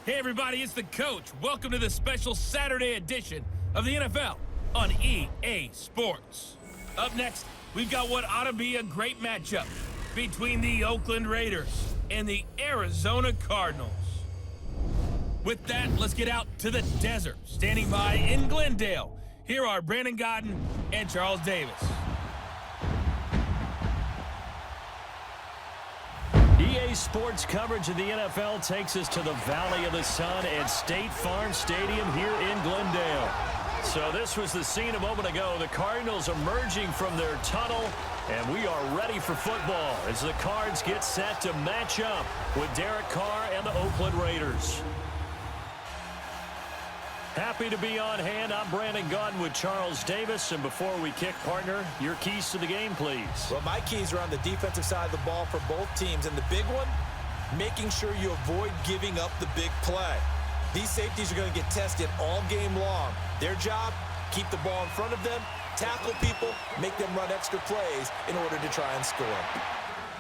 Hey everybody, it's the coach. Welcome to the special Saturday edition of the NFL on EA Sports. Up next, we've got what ought to be a great matchup between the Oakland Raiders and the Arizona Cardinals. With that, let's get out to the desert. Standing by in Glendale, here are Brandon Godden and Charles Davis. EA Sports coverage of the NFL takes us to the Valley of the Sun at State Farm Stadium here in Glendale. So this was the scene a moment ago. The Cardinals emerging from their tunnel, and we are ready for football as the Cards get set to match up with Derek Carr and the Oakland Raiders. Happy to be on hand. I'm Brandon Godden with Charles Davis. And before we kick, partner, your keys to the game, please. Well, my keys are on the defensive side of the ball for both teams. And the big one, making sure you avoid giving up the big play. These safeties are going to get tested all game long. Their job, keep the ball in front of them, tackle people, make them run extra plays in order to try and score.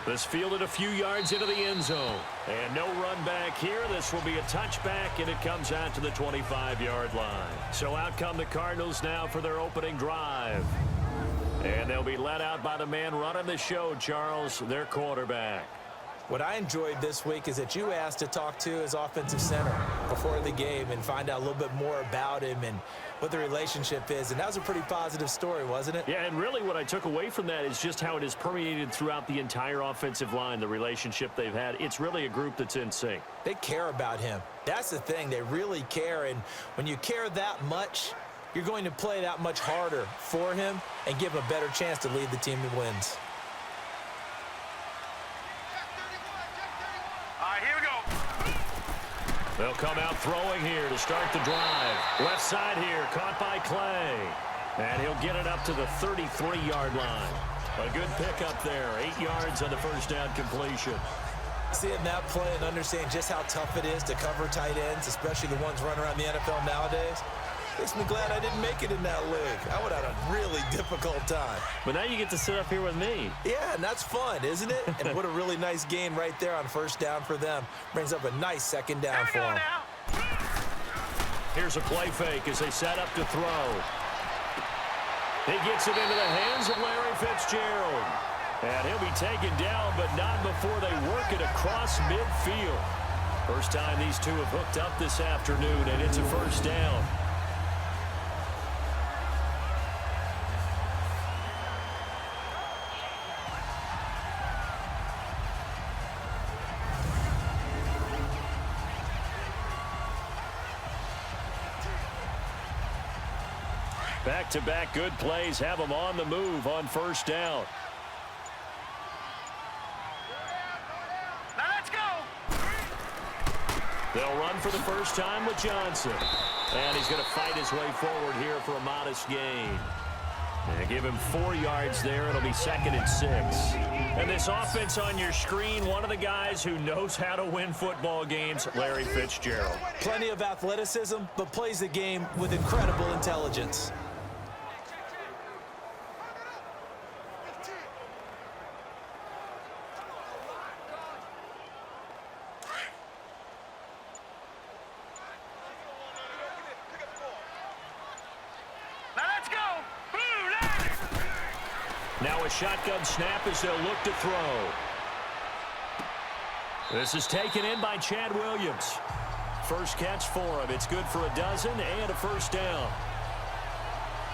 This fielded a few yards into the end zone. And no run back here. This will be a touchback, and it comes out to the 25-yard line. So out come the Cardinals now for their opening drive. And they'll be led out by the man running the show, Charles, their quarterback. What I enjoyed this week is that you asked to talk to his offensive center before the game and find out a little bit more about him and what the relationship is. And that was a pretty positive story, wasn't it? Yeah, and really what I took away from that is just how it has permeated throughout the entire offensive line, the relationship they've had. It's really a group that's in sync. They care about him. That's the thing. They really care. And when you care that much, you're going to play that much harder for him and give him a better chance to lead the team to wins. They'll come out throwing here to start the drive. Left side here, caught by Clay. And he'll get it up to the 33-yard line. A good pickup there, 8 yards on the first down completion. Seeing that play and understanding just how tough it is to cover tight ends, especially the ones running around the NFL nowadays, makes me glad I didn't make it in that league. I would have had a really difficult time. But now you get to sit up here with me. Yeah, and that's fun, isn't it? And what a really nice gain right there on first down for them. Brings up a nice second down for them. Here's a play fake as they set up to throw. He gets it into the hands of Larry Fitzgerald. And he'll be taken down, but not before they work it across midfield. First time these two have hooked up this afternoon, and it's a first down. Back-to-back good plays have them on the move on first down. Now let's go. They'll run for the first time with Johnson. And he's going to fight his way forward here for a modest gain. And give him 4 yards there. It'll be 2nd and 6. And this offense on your screen, one of the guys who knows how to win football games, Larry Fitzgerald. Plenty of athleticism, but plays the game with incredible intelligence. Now a shotgun snap as they'll look to throw. This is taken in by Chad Williams. First catch for him. It's good for a dozen and a first down.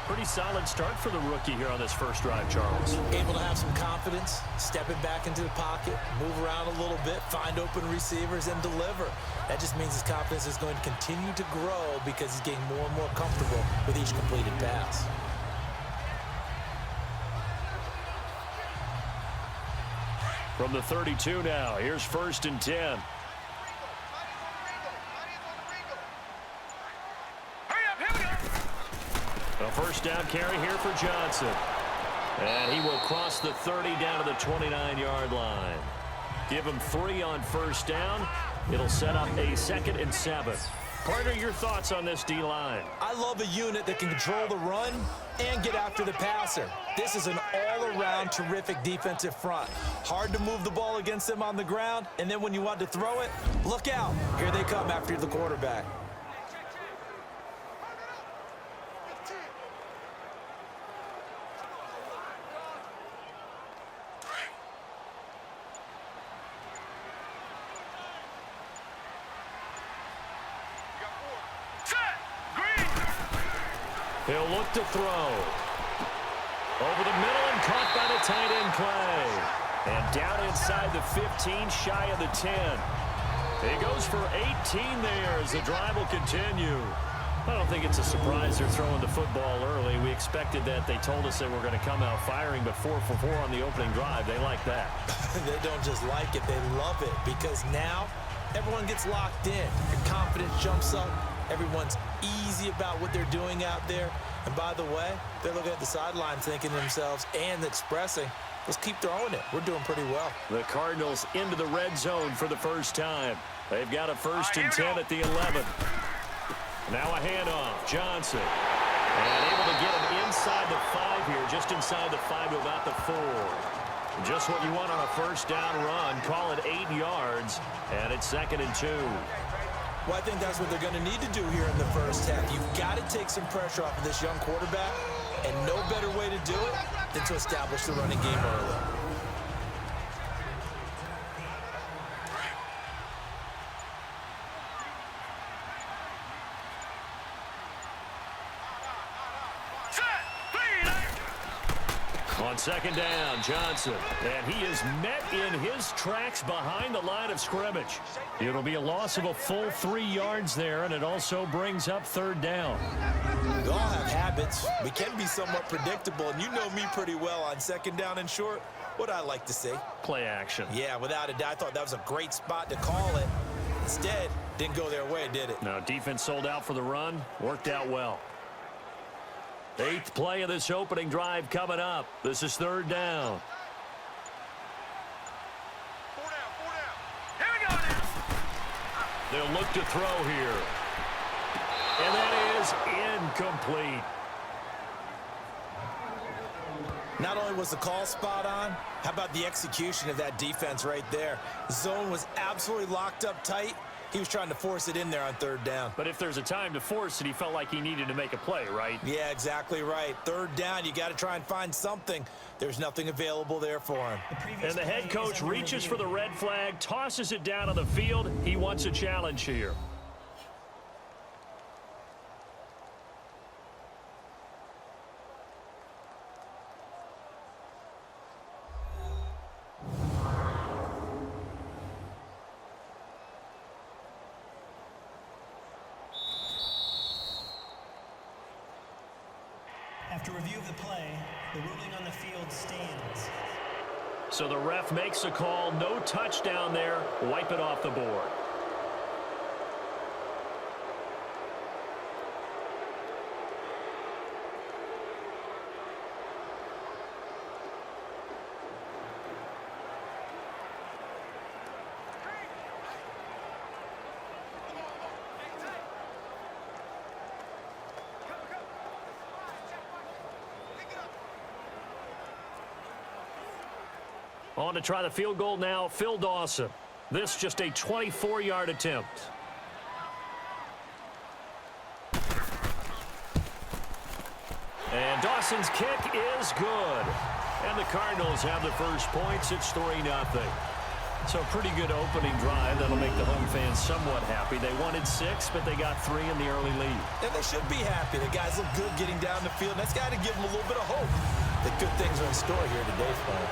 Pretty solid start for the rookie here on this first drive, Charles. Able to have some confidence, stepping back into the pocket, move around a little bit, find open receivers, and deliver. That just means his confidence is going to continue to grow because he's getting more and more comfortable with each completed pass. From the 32 now, here's 1st and 10. A first down carry here for Johnson. And he will cross the 30 down to the 29-yard line. Give him 3 on first down. It'll set up a 2nd and 7. Partner, your thoughts on this D-line? I love a unit that can control the run and get after the passer. This is an all-around terrific defensive front. Hard to move the ball against them on the ground, and then when you want to throw it, look out. Here they come after the quarterback. He'll look to throw. Over the middle and caught by the tight end play. And down inside the 15, shy of the 10. He goes for 18 there as the drive will continue. I don't think it's a surprise they're throwing the football early. We expected that. They told us they were going to come out firing, but 4 for 4 on the opening drive. They like that. They don't just like it, they love it, because now everyone gets locked in. Your confidence jumps up. Everyone's easy about what they're doing out there. And by the way, they're looking at the sideline thinking to themselves and expressing, let's keep throwing it. We're doing pretty well. The Cardinals into the red zone for the first time. They've got a 1st and 10 at the 11. Now a handoff. Johnson. And able to get him inside the 5 here, just inside the 5 to about the 4. Just what you want on a first down run. Call it 8 yards, and it's 2nd and 2. Well, I think that's what they're going to need to do here in the first half. You've got to take some pressure off of this young quarterback, and no better way to do it than to establish the running game early. On 2nd down, Johnson. And he is met in his tracks behind the line of scrimmage. It'll be a loss of a full 3 yards there, and it also brings up 3rd down. We all have habits. We can be somewhat predictable, and you know me pretty well on 2nd down and short. What I like to see. Play action. Yeah, without a doubt. I thought that was a great spot to call it. Instead, didn't go their way, did it? No, defense sold out for the run. Worked out well. 8th play of this opening drive coming up. This is 3rd down. 4 down. Here we go now. They'll look to throw here. And that is incomplete. Not only was the call spot on, how about the execution of that defense right there? The zone was absolutely locked up tight. He was trying to force it in there on 3rd down. But if there's a time to force it, he felt like he needed to make a play, right? Yeah, exactly right. 3rd down, you got to try and find something. There's nothing available there for him. And the head coach reaches for the red flag, tosses it down on the field. He wants a challenge here. After review of the play, the ruling on the field stands. So the ref makes a call. No touchdown there. Wipe it off the board. On to try the field goal now, Phil Dawson. This just a 24-yard attempt. And Dawson's kick is good. And the Cardinals have the first points. It's 3-0. So pretty good opening drive. That'll make the home fans somewhat happy. They wanted 6, but they got 3 in the early lead. And they should be happy. The guys look good getting down the field. That's got to give them a little bit of hope that good things are in store here today for them.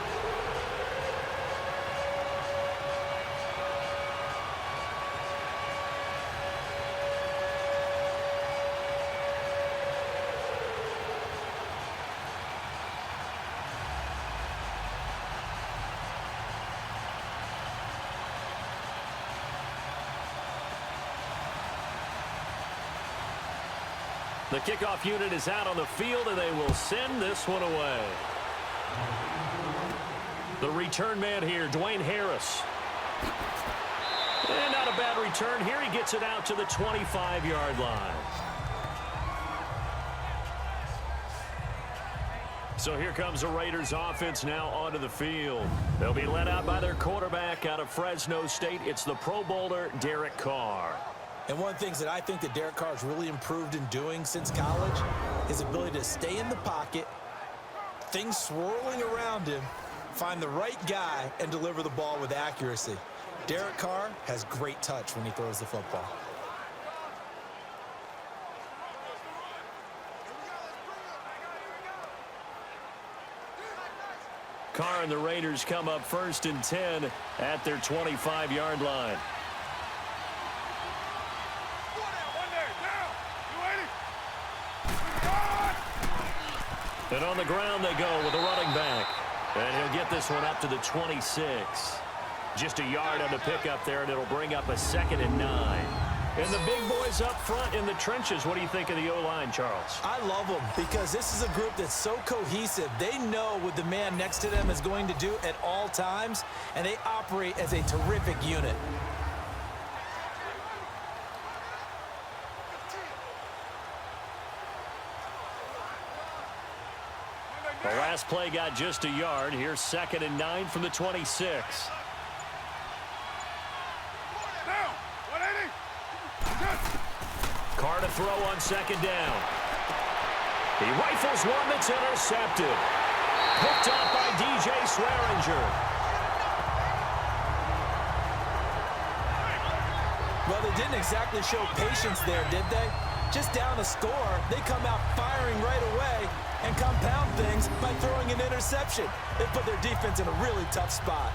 The kickoff unit is out on the field, and they will send this one away. The return man here, Dwayne Harris. And not a bad return here. He gets it out to the 25-yard line. So here comes the Raiders offense now onto the field. They'll be led out by their quarterback out of Fresno State. It's the Pro Bowler, Derek Carr. And one of the things that I think that Derek Carr has really improved in doing since college, his ability to stay in the pocket, things swirling around him, find the right guy, and deliver the ball with accuracy. Derek Carr has great touch when he throws the football. Carr and the Raiders come up 1st and 10 at their 25-yard line. And on the ground they go with a running back. And he'll get this one up to the 26. Just a yard on the pickup there, and it'll bring up a 2nd and 9. And the big boys up front in the trenches. What do you think of the O-line, Charles? I love them because this is a group that's so cohesive. They know what the man next to them is going to do at all times, and they operate as a terrific unit. The last play got just a yard. Here's 2nd and 9 from the 26. Carr to throw on 2nd down. He rifles one that's intercepted. Picked up by DJ Swearinger. Well, they didn't exactly show patience there, did they? Just down a score, they come out firing right away and compound things by throwing an interception. They put their defense in a really tough spot.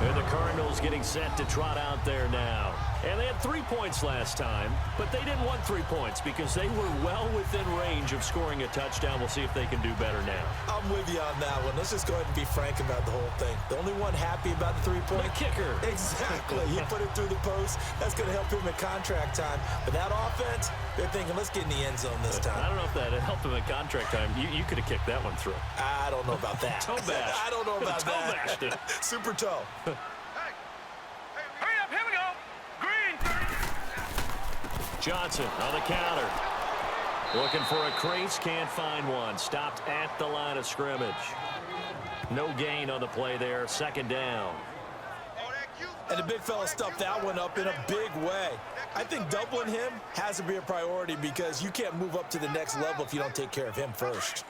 And the Cardinals getting set to trot out there now. And they had 3 points last time, but they didn't want 3 points because they were well within range of scoring a touchdown. We'll see if they can do better now. I'm with you on that one. Let's just go ahead and be frank about the whole thing. The only one happy about the 3-point? The kicker. Exactly. He put it through the post. That's going to help him at contract time. But that offense, they're thinking, let's get in the end zone this time. I don't know if that helped him at contract time. You could have kicked that one through. I don't know about that. Toe bash. I don't know about Toe that. bashed it. Super toe. Hurry up, here we go. Green. Johnson on the counter. Looking for a crease, can't find one. Stopped at the line of scrimmage. No gain on the play there, 2nd down. And the big fella stuffed that one up in a big way. I think doubling him has to be a priority because you can't move up to the next level if you don't take care of him first.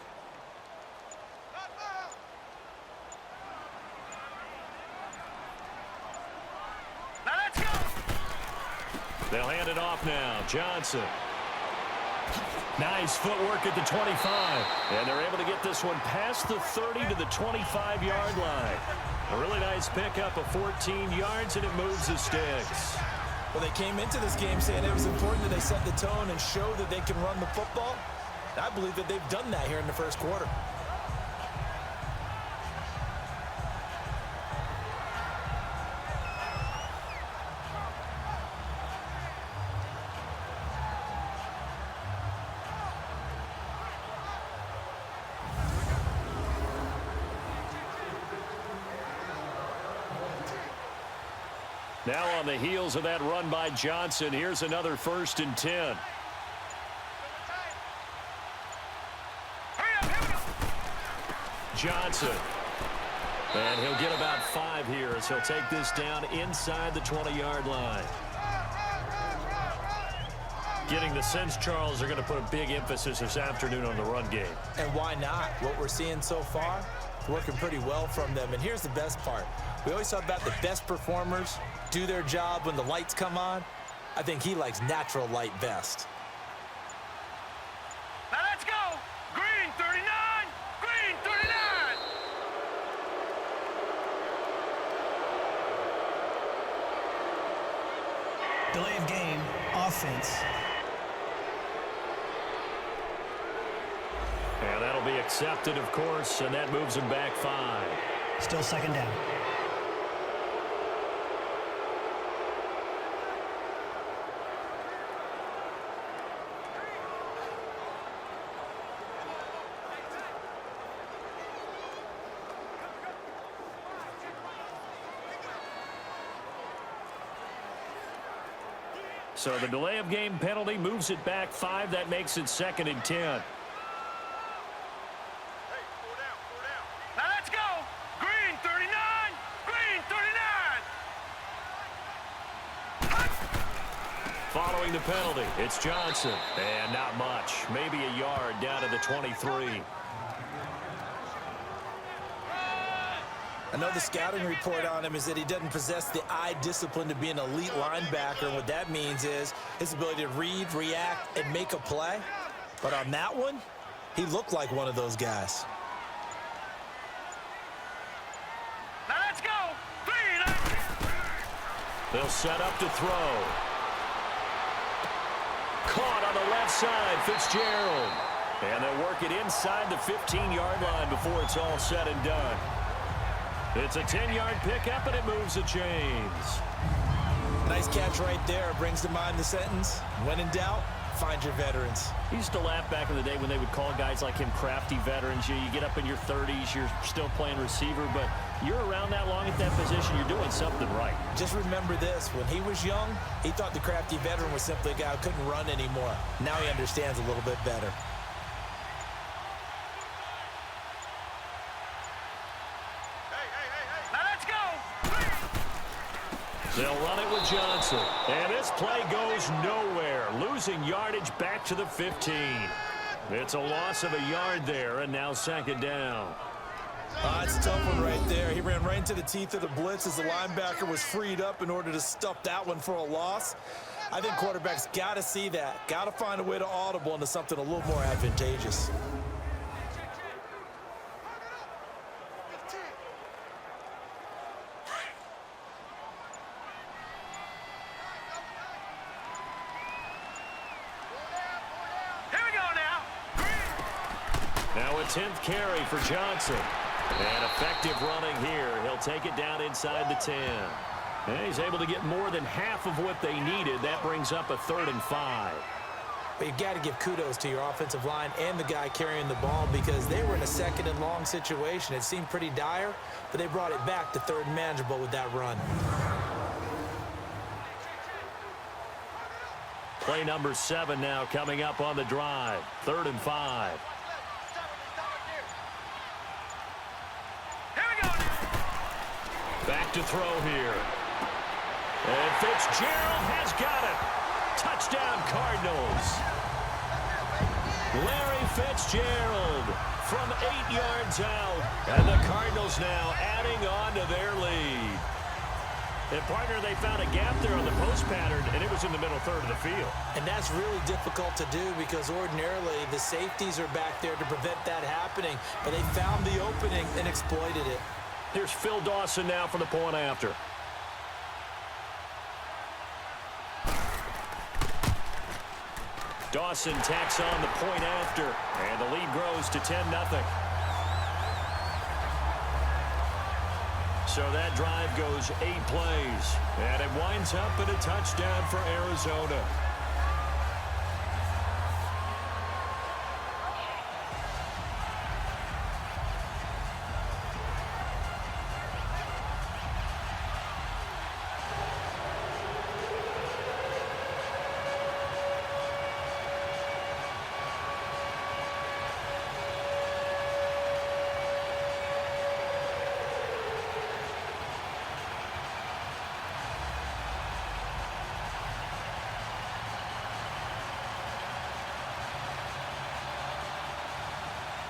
Now let's go. They'll hand it off now. Johnson. Nice footwork at the 25. And they're able to get this one past the 30 to the 25-yard line. A really nice pickup of 14 yards, and it moves the sticks. Well, they came into this game saying it was important that they set the tone and show that they can run the football. I believe that they've done that here in the first quarter. Now on the heels of that run by Johnson, here's another 1st and 10. Johnson. And he'll get about 5 here as he'll take this down inside the 20-yard line. Getting the sense, Charles, they're going to put a big emphasis this afternoon on the run game. And why not? What we're seeing so far, working pretty well from them. And here's the best part. We always talk about the best performers do their job when the lights come on. I think he likes natural light best. Now let's go. Green 39. Green 39. Delay of game, offense. And that'll be accepted, of course, and that moves him back 5. Still 2nd down. So the delay of game penalty moves it back 5. That makes it 2nd and 10. Now let's go. Green 39. Green 39. Following the penalty, it's Johnson. And not much. Maybe a yard down to the 23. I know the scouting report on him is that he doesn't possess the eye discipline to be an elite linebacker. And what that means is his ability to read, react, and make a play. But on that one, he looked like one of those guys. Now let's go. Green. They'll set up to throw. Caught on the left side, Fitzgerald. And they'll work it inside the 15-yard line before it's all said and done. It's a 10-yard pickup, and it moves the chains. Nice catch right there. Brings to mind the sentence, when in doubt, find your veterans. He used to laugh back in the day when they would call guys like him crafty veterans. You get up in your 30s, you're still playing receiver, but you're around that long at that position, you're doing something right. Just remember this. When he was young, he thought the crafty veteran was simply a guy who couldn't run anymore. Now he understands a little bit better. They'll run it with Johnson. And this play goes nowhere. Losing yardage back to the 15. It's a loss of a yard there, and now 2nd down. It's a tough one right there. He ran right into the teeth of the blitz as the linebacker was freed up in order to stuff that one for a loss. I think quarterbacks got to see that. Got to find a way to audible into something a little more advantageous. Now a 10th carry for Johnson. And effective running here. He'll take it down inside the 10. And he's able to get more than half of what they needed. That brings up a 3rd and 5. But you've got to give kudos to your offensive line and the guy carrying the ball because they were in a 2nd and long situation. It seemed pretty dire, but they brought it back to 3rd and manageable with that run. Play number 7 now coming up on the drive. 3rd and 5. Back to throw here. And Fitzgerald has got it. Touchdown, Cardinals. Larry Fitzgerald from 8 yards out. And the Cardinals now adding on to their lead. And, partner, they found a gap there on the post pattern, and it was in the middle 3rd of the field. And that's really difficult to do because ordinarily the safeties are back there to prevent that happening. But they found the opening and exploited it. Here's Phil Dawson now for the point after. Dawson tacks on the point after, and the lead grows to 10-0. So that drive goes 8 plays, and it winds up in a touchdown for Arizona.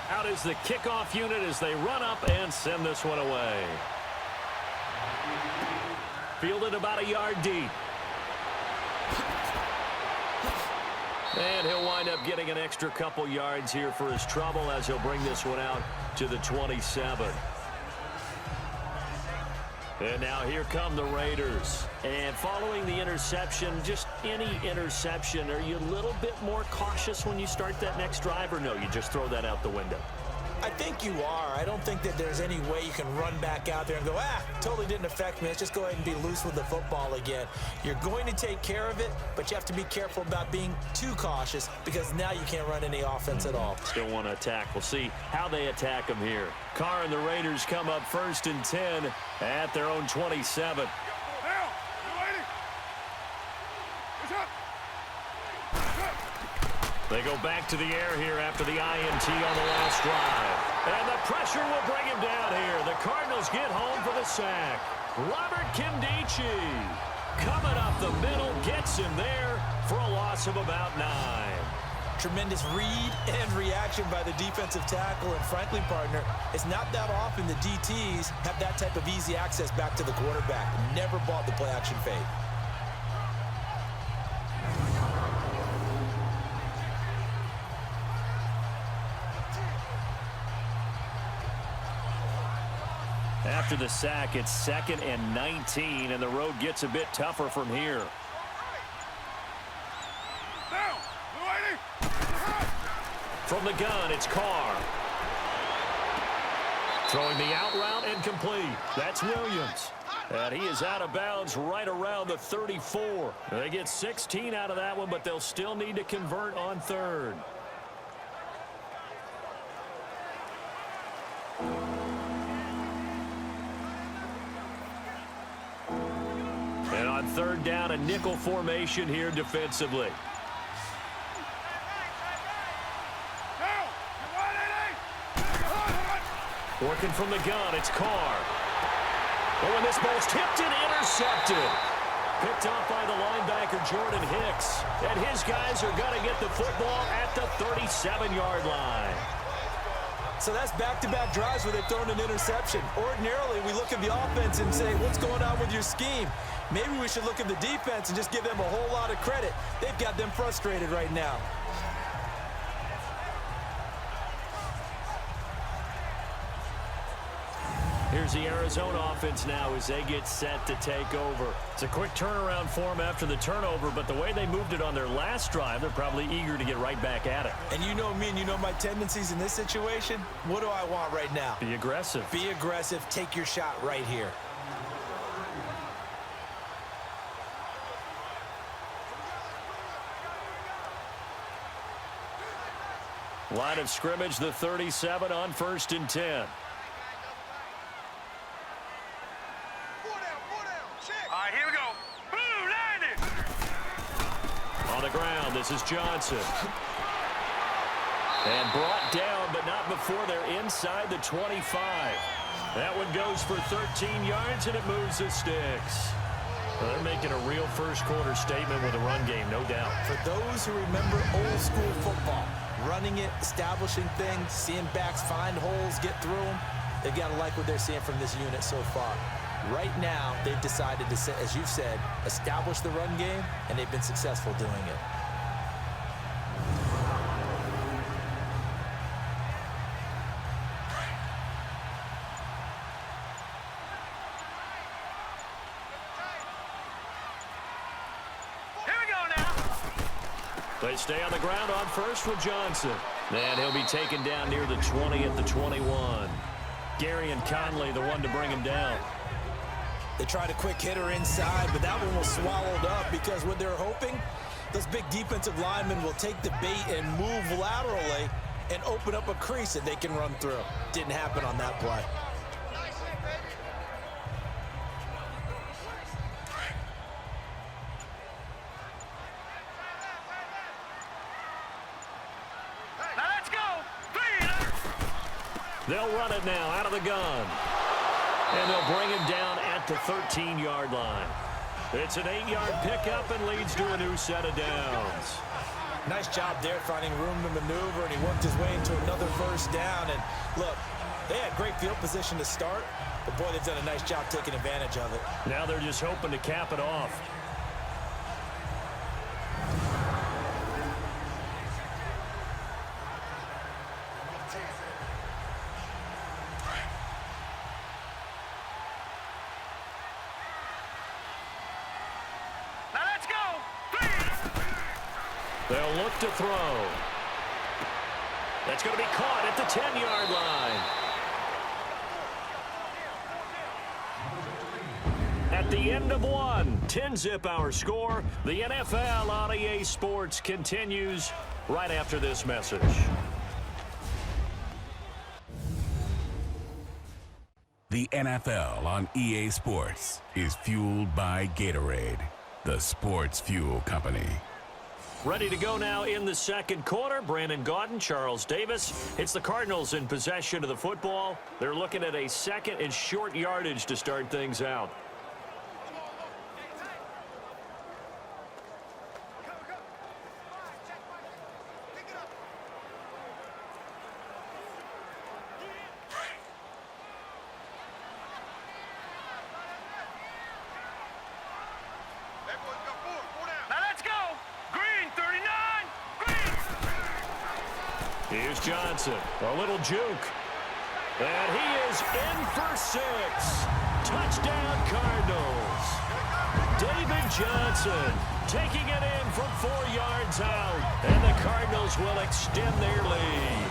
Out is the kickoff unit as they run up and send this one away. Fielded about a yard deep. And he'll wind up getting an extra couple yards here for his trouble as he'll bring this one out to the 27. And now here come the Raiders. And following the interception, just any interception, are you a little bit more cautious when you start that next drive, or no, you just throw that out the window? I think you are. I don't think that there's any way you can run back out there and go, totally didn't affect me. Let's just go ahead and be loose with the football again. You're going to take care of it, but you have to be careful about being too cautious because now you can't run any offense at all. Still want to attack. We'll see how they attack them here. Carr and the Raiders come up 1st and 10 at their own 27. They go back to the air here after the INT on the last drive. And the pressure will bring him down here. The Cardinals get home for the sack. Robert Kimdichie coming up the middle, gets him there for a loss of about 9. Tremendous read and reaction by the defensive tackle. And frankly, partner, it's not that often the DTs have that type of easy access back to the quarterback. Never bought the play-action fade. After the sack, it's 2nd and 19, and the road gets a bit tougher from here. From the gun, it's Carr. Throwing the out route and complete. That's Williams. And he is out of bounds right around the 34. They get 16 out of that one, but they'll still need to convert on 3rd. And on 3rd down, a nickel formation here defensively. Working from the gun, it's Carr. Oh, and this ball's tipped and intercepted. Picked off by the linebacker, Jordan Hicks. And his guys are going to get the football at the 37-yard line. So that's back-to-back drives where they've thrown an interception. Ordinarily, we look at the offense and say, what's going on with your scheme? Maybe we should look at the defense and just give them a whole lot of credit. They've got them frustrated right now. Here's the Arizona offense now as they get set to take over. It's a quick turnaround for them after the turnover, but the way they moved it on their last drive, they're probably eager to get right back at it. And you know me and you know my tendencies in this situation. What do I want right now? Be aggressive. Be aggressive. Take your shot right here. Line of scrimmage, the 37 on 1st and 10. Here we go. Boom, landed. On the ground, this is Johnson. And brought down, but not before they're inside the 25. That one goes for 13 yards, and it moves the sticks. Well, they're making a real first-quarter statement with a run game, no doubt. For those who remember old-school football, running it, establishing things, seeing backs find holes, get through them, they've got to like what they're seeing from this unit so far. Right now, they've decided to, as you've said, establish the run game, and they've been successful doing it. Here we go now. They stay on the ground on 1st with Johnson. And he'll be taken down near the 20 at the 21. Gary and Conley, the one to bring him down. They tried a quick hitter inside, but that one was swallowed up because what they're hoping, those big defensive linemen will take the bait and move laterally and open up a crease that they can run through. Didn't happen on that play. Now let's go. 3. They'll run it now out of the gun. And they'll bring him down at the 13-yard line. It's an 8-yard pickup and leads to a new set of downs. Nice job there finding room to maneuver, and he worked his way into another first down. And look, they had great field position to start, but boy, they've done a nice job taking advantage of it. Now they're just hoping to cap it off. They'll look to throw. That's going to be caught at the 10-yard line. At the end of one, 10-zip our score. The NFL on EA Sports continues right after this message. The NFL on EA Sports is fueled by Gatorade. the Sports Fuel Company. Ready to go now in the second quarter. Brandon Gaudin, Charles Davis. It's the Cardinals in possession of the football. They're looking at a second and short yardage to start things out. Here's Johnson, a little juke, and he is in for 6. Touchdown, Cardinals. David Johnson taking it in from 4 yards out, and the Cardinals will extend their lead.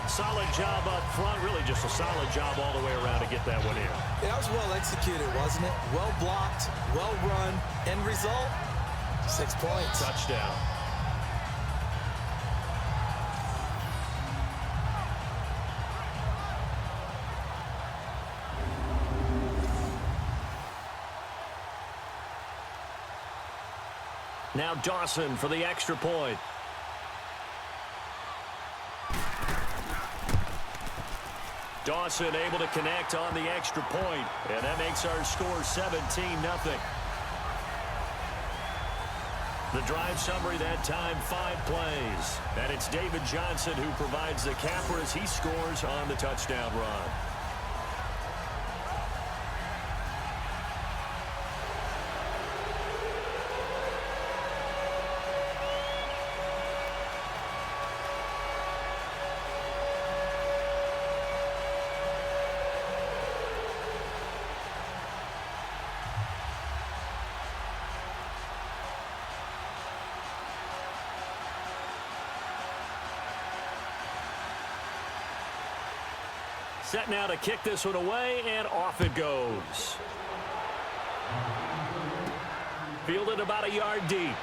Solid job up front, really just a solid job all the way around to get that one in. That was well executed, wasn't it? Well blocked, well run. End result, 6 points. Touchdown. Now Dawson for the extra point. Dawson able to connect on the extra point, and that makes our score 17-0. The drive summary that time, 5 plays. And it's David Johnson who provides the capper as he scores on the touchdown run. Set now to kick this one away, and off it goes. Fielded about a yard deep.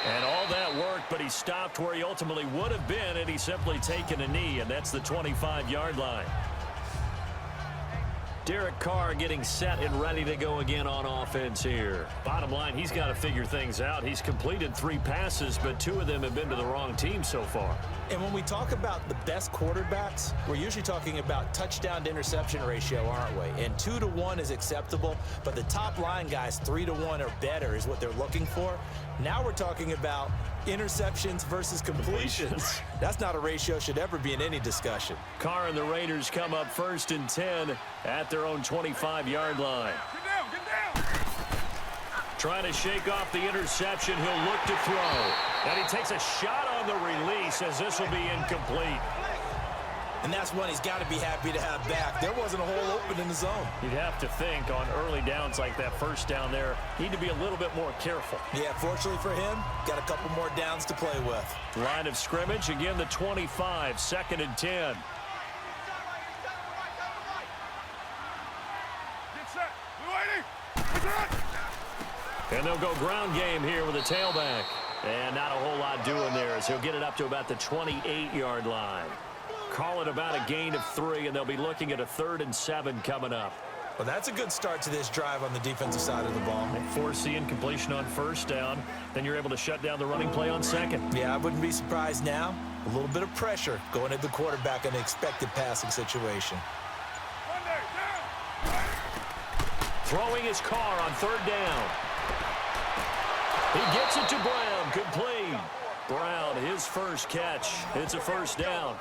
And all that worked, but he stopped where he ultimately would have been, and he's simply taken a knee, and that's the 25-yard line. Derek Carr getting set and ready to go again on offense here. Bottom line, he's got to figure things out. He's completed 3 passes, but 2 of them have been to the wrong team so far. And when we talk about the best quarterbacks, we're usually talking about touchdown to interception ratio, aren't we? And 2 to 1 is acceptable, but the top line guys, 3 to 1 or better is what they're looking for. Now we're talking about interceptions versus completions. That's not a ratio should ever be in any discussion. Carr and the Raiders come up 1st and 10 at their own 25-yard line. Get down. Trying to shake off the interception. He'll look to throw. And he takes a shot on the release as this will be incomplete. And that's one he's got to be happy to have back. There wasn't a hole open in the zone. You'd have to think on early downs like that first down there, need to be a little bit more careful. Yeah, fortunately for him, got a couple more downs to play with. Line of scrimmage, again the 25, 2nd and 10. Get set. Blue 80. And they'll go ground game here with a tailback. And not a whole lot doing there as he'll get it up to about the 28-yard line. Call it about a gain of 3, and they'll be looking at a 3rd and 7 coming up. Well, that's a good start to this drive on the defensive side of the ball. And force the incompletion on 1st down. Then you're able to shut down the running play on 2nd. Yeah, I wouldn't be surprised now. A little bit of pressure going at the quarterback in an expected passing situation. Monday, down. Throwing his Carr on 3rd down. He gets it to Brown, complete. Brown, his first catch. It's a 1st down.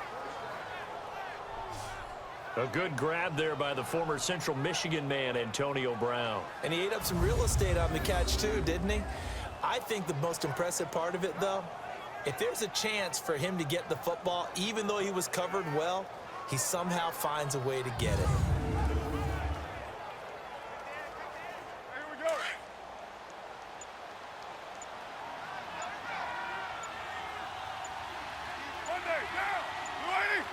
A good grab there by the former Central Michigan man, Antonio Brown. And he ate up some real estate on the catch too, didn't he? I think the most impressive part of it, though, if there's a chance for him to get the football, even though he was covered well, he somehow finds a way to get it. Here we go. Monday, down. Blue 80.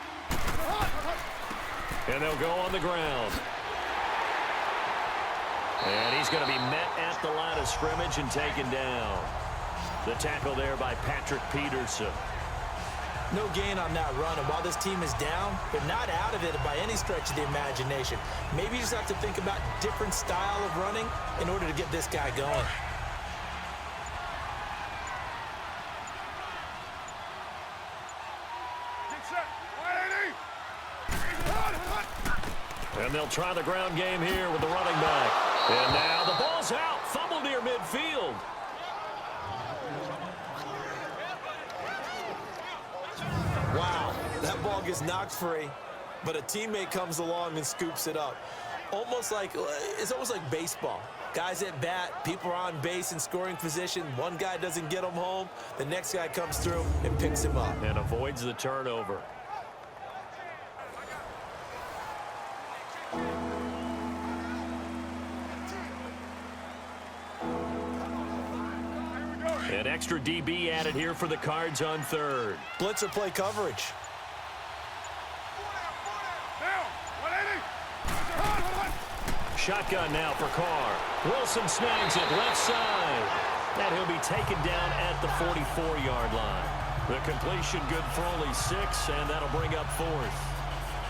And they'll go on the ground. And he's going to be met at the line of scrimmage and taken down. The tackle there by Patrick Peterson. No gain on that run, and while this team is down, they're not out of it by any stretch of the imagination. Maybe you just have to think about different style of running in order to get this guy going. And they'll try the ground game here with the running back. And now the ball's out. Fumble near midfield. Wow, that ball gets knocked free, but a teammate comes along and scoops it up. It's almost like baseball. Guys at bat, people are on base in scoring position. One guy doesn't get him home. The next guy comes through and picks him up. And avoids the turnover. An extra DB added here for the Cards on third. Blitzer play coverage. Shotgun now for Carr. Wilson snags it left side. And he'll be taken down at the 44-yard line. The completion good for only 6, and that'll bring up 4th.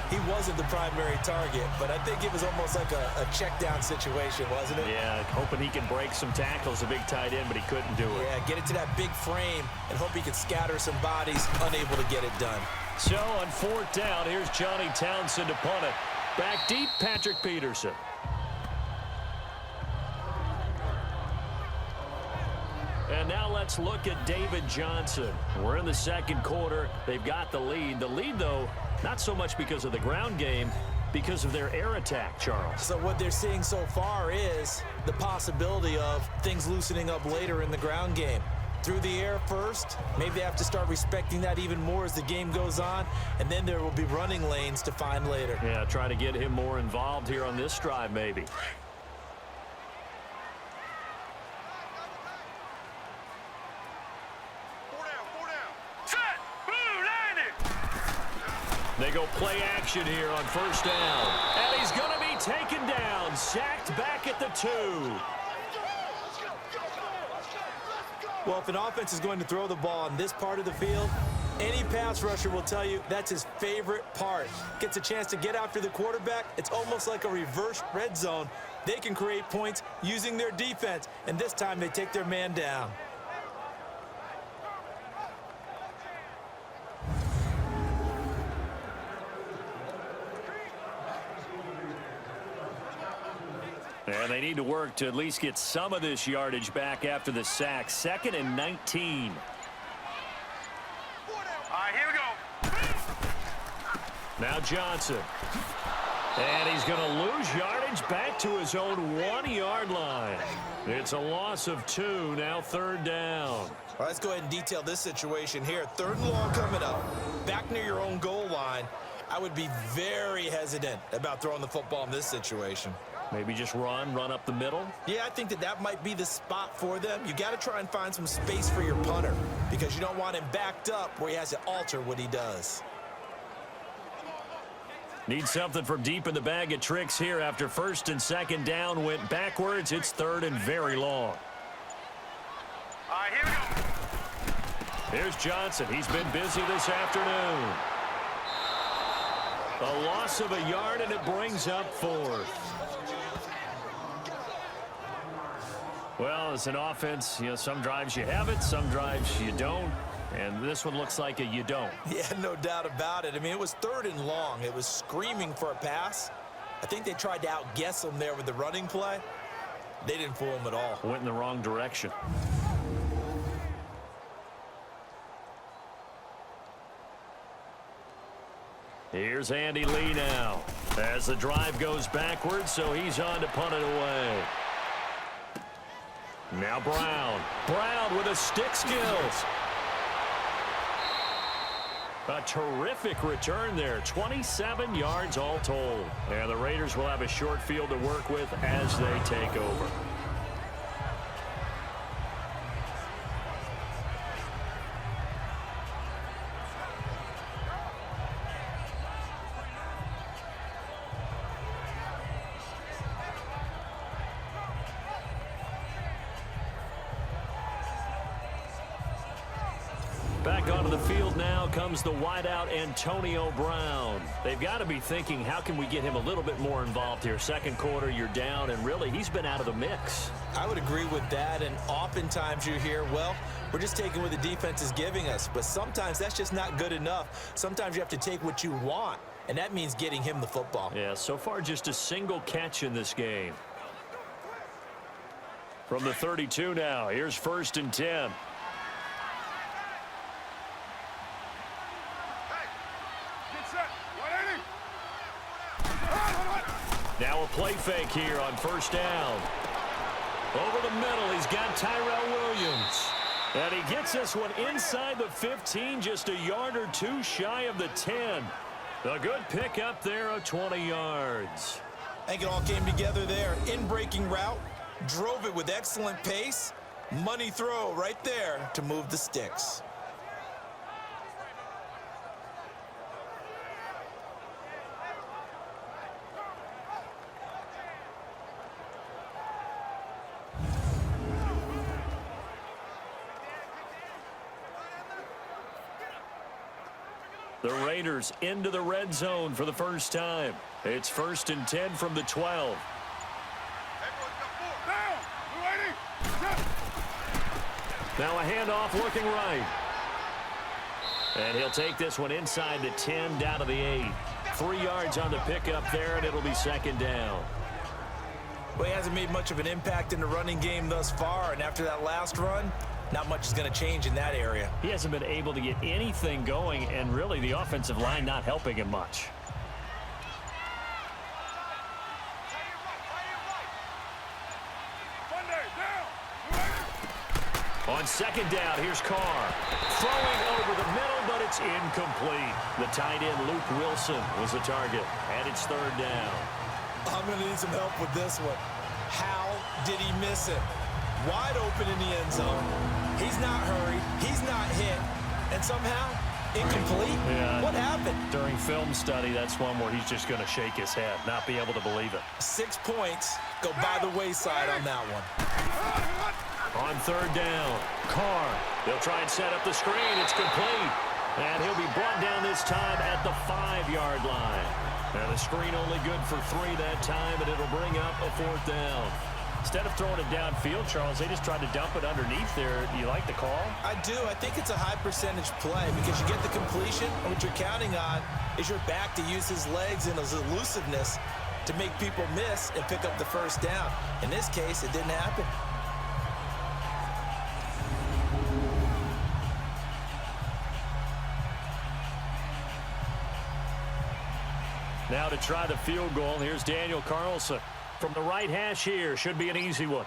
He wasn't the primary target, but I think it was almost like a check down situation, wasn't it? Yeah, hoping he can break some tackles, a big tight end, but he couldn't do it. Yeah, get it to that big frame and hope he can scatter some bodies, unable to get it done. So on 4th down, here's Johnny Townsend to punt it. Back deep, Patrick Peterson. And now let's look at David Johnson. We're in the second quarter. They've got the lead. The lead, though, not so much because of the ground game, because of their air attack, Charles. So what they're seeing so far is the possibility of things loosening up later in the ground game. Through the air first, maybe they have to start respecting that even more as the game goes on, and then there will be running lanes to find later. Yeah, try to get him more involved here on this drive, maybe. They go play action here on 1st down. And he's going to be taken down, sacked back at the 2. Well, if an offense is going to throw the ball on this part of the field, any pass rusher will tell you that's his favorite part. Gets a chance to get after the quarterback. It's almost like a reverse red zone. They can create points using their defense, and this time they take their man down. And they need to work to at least get some of this yardage back after the sack. 2nd and 19. All right, here we go. Now Johnson. And he's going to lose yardage back to his own 1-yard line. It's a loss of 2, now 3rd down. All right, let's go ahead and detail this situation here. 3rd and long coming up. Back near your own goal line. I would be very hesitant about throwing the football in this situation. Maybe just run up the middle. Yeah, I think that might be the spot for them. You got to try and find some space for your punter because you don't want him backed up where he has to alter what he does. Need something from deep in the bag of tricks here after 1st and 2nd down went backwards. It's 3rd and very long. All right, here we go. Here's Johnson. He's been busy this afternoon. A loss of a yard, and it brings up 4th. Well, as an offense, some drives you have it, some drives you don't. And this one looks like a you don't. Yeah, no doubt about it. I mean, it was 3rd and long. It was screaming for a pass. I think they tried to outguess him there with the running play. They didn't fool him at all. Went in the wrong direction. Here's Andy Lee now. As the drive goes backwards, so he's on to punt it away. Now Brown. Brown with a stick skills. A terrific return there. 27 yards all told. And the Raiders will have a short field to work with as they take over. Back Back onto the field now comes the wideout Antonio Brown. They've got to be thinking, how can we get him a little bit more involved here? Second quarter, you're down, and really, he's been out of the mix. I would agree with that, and oftentimes you hear, well, we're just taking what the defense is giving us, but sometimes that's just not good enough. Sometimes you have to take what you want, and that means getting him the football. Yeah, so far just a single catch in this game. From the 32 now, here's 1st and 10. Now a play fake here on 1st down. Over the middle, he's got Tyrell Williams. And he gets this one inside the 15, just a yard or two shy of the 10. A good pick up there of 20 yards. I think it all came together there. In-breaking route, drove it with excellent pace. Money throw right there to move the sticks. The Raiders into the red zone for the first time. It's 1st and 10 from the 12. Now a handoff looking right. And he'll take this one inside the 10 down to the 8. 3 yards on the pickup there, and it'll be 2nd down. Well, he hasn't made much of an impact in the running game thus far, and after that last run, not much is going to change in that area. He hasn't been able to get anything going, and really the offensive line not helping him much. On 2nd down, here's Carr. Throwing over the middle, but it's incomplete. The tight end, Luke Wilson, was the target, and it's 3rd down. I'm going to need some help with this one. How did he miss it? Wide open in the end zone. He's not hurried. He's not hit. And somehow, incomplete? Yeah. What happened? During film study, that's one where he's just going to shake his head, not be able to believe it. 6 points go by the wayside on that one. On 3rd down, Carr. They'll try and set up the screen. It's complete. And he'll be brought down this time at the 5-yard line. Now the screen only good for 3 that time, and it'll bring up a 4th down. Instead of throwing it downfield, Charles, they just tried to dump it underneath there. Do you like the call? I do. I think it's a high percentage play because you get the completion, and what you're counting on is your back to use his legs and his elusiveness to make people miss and pick up the 1st down. In this case, it didn't happen. Now to try the field goal, here's Daniel Carlson. From the right hash here, should be an easy one.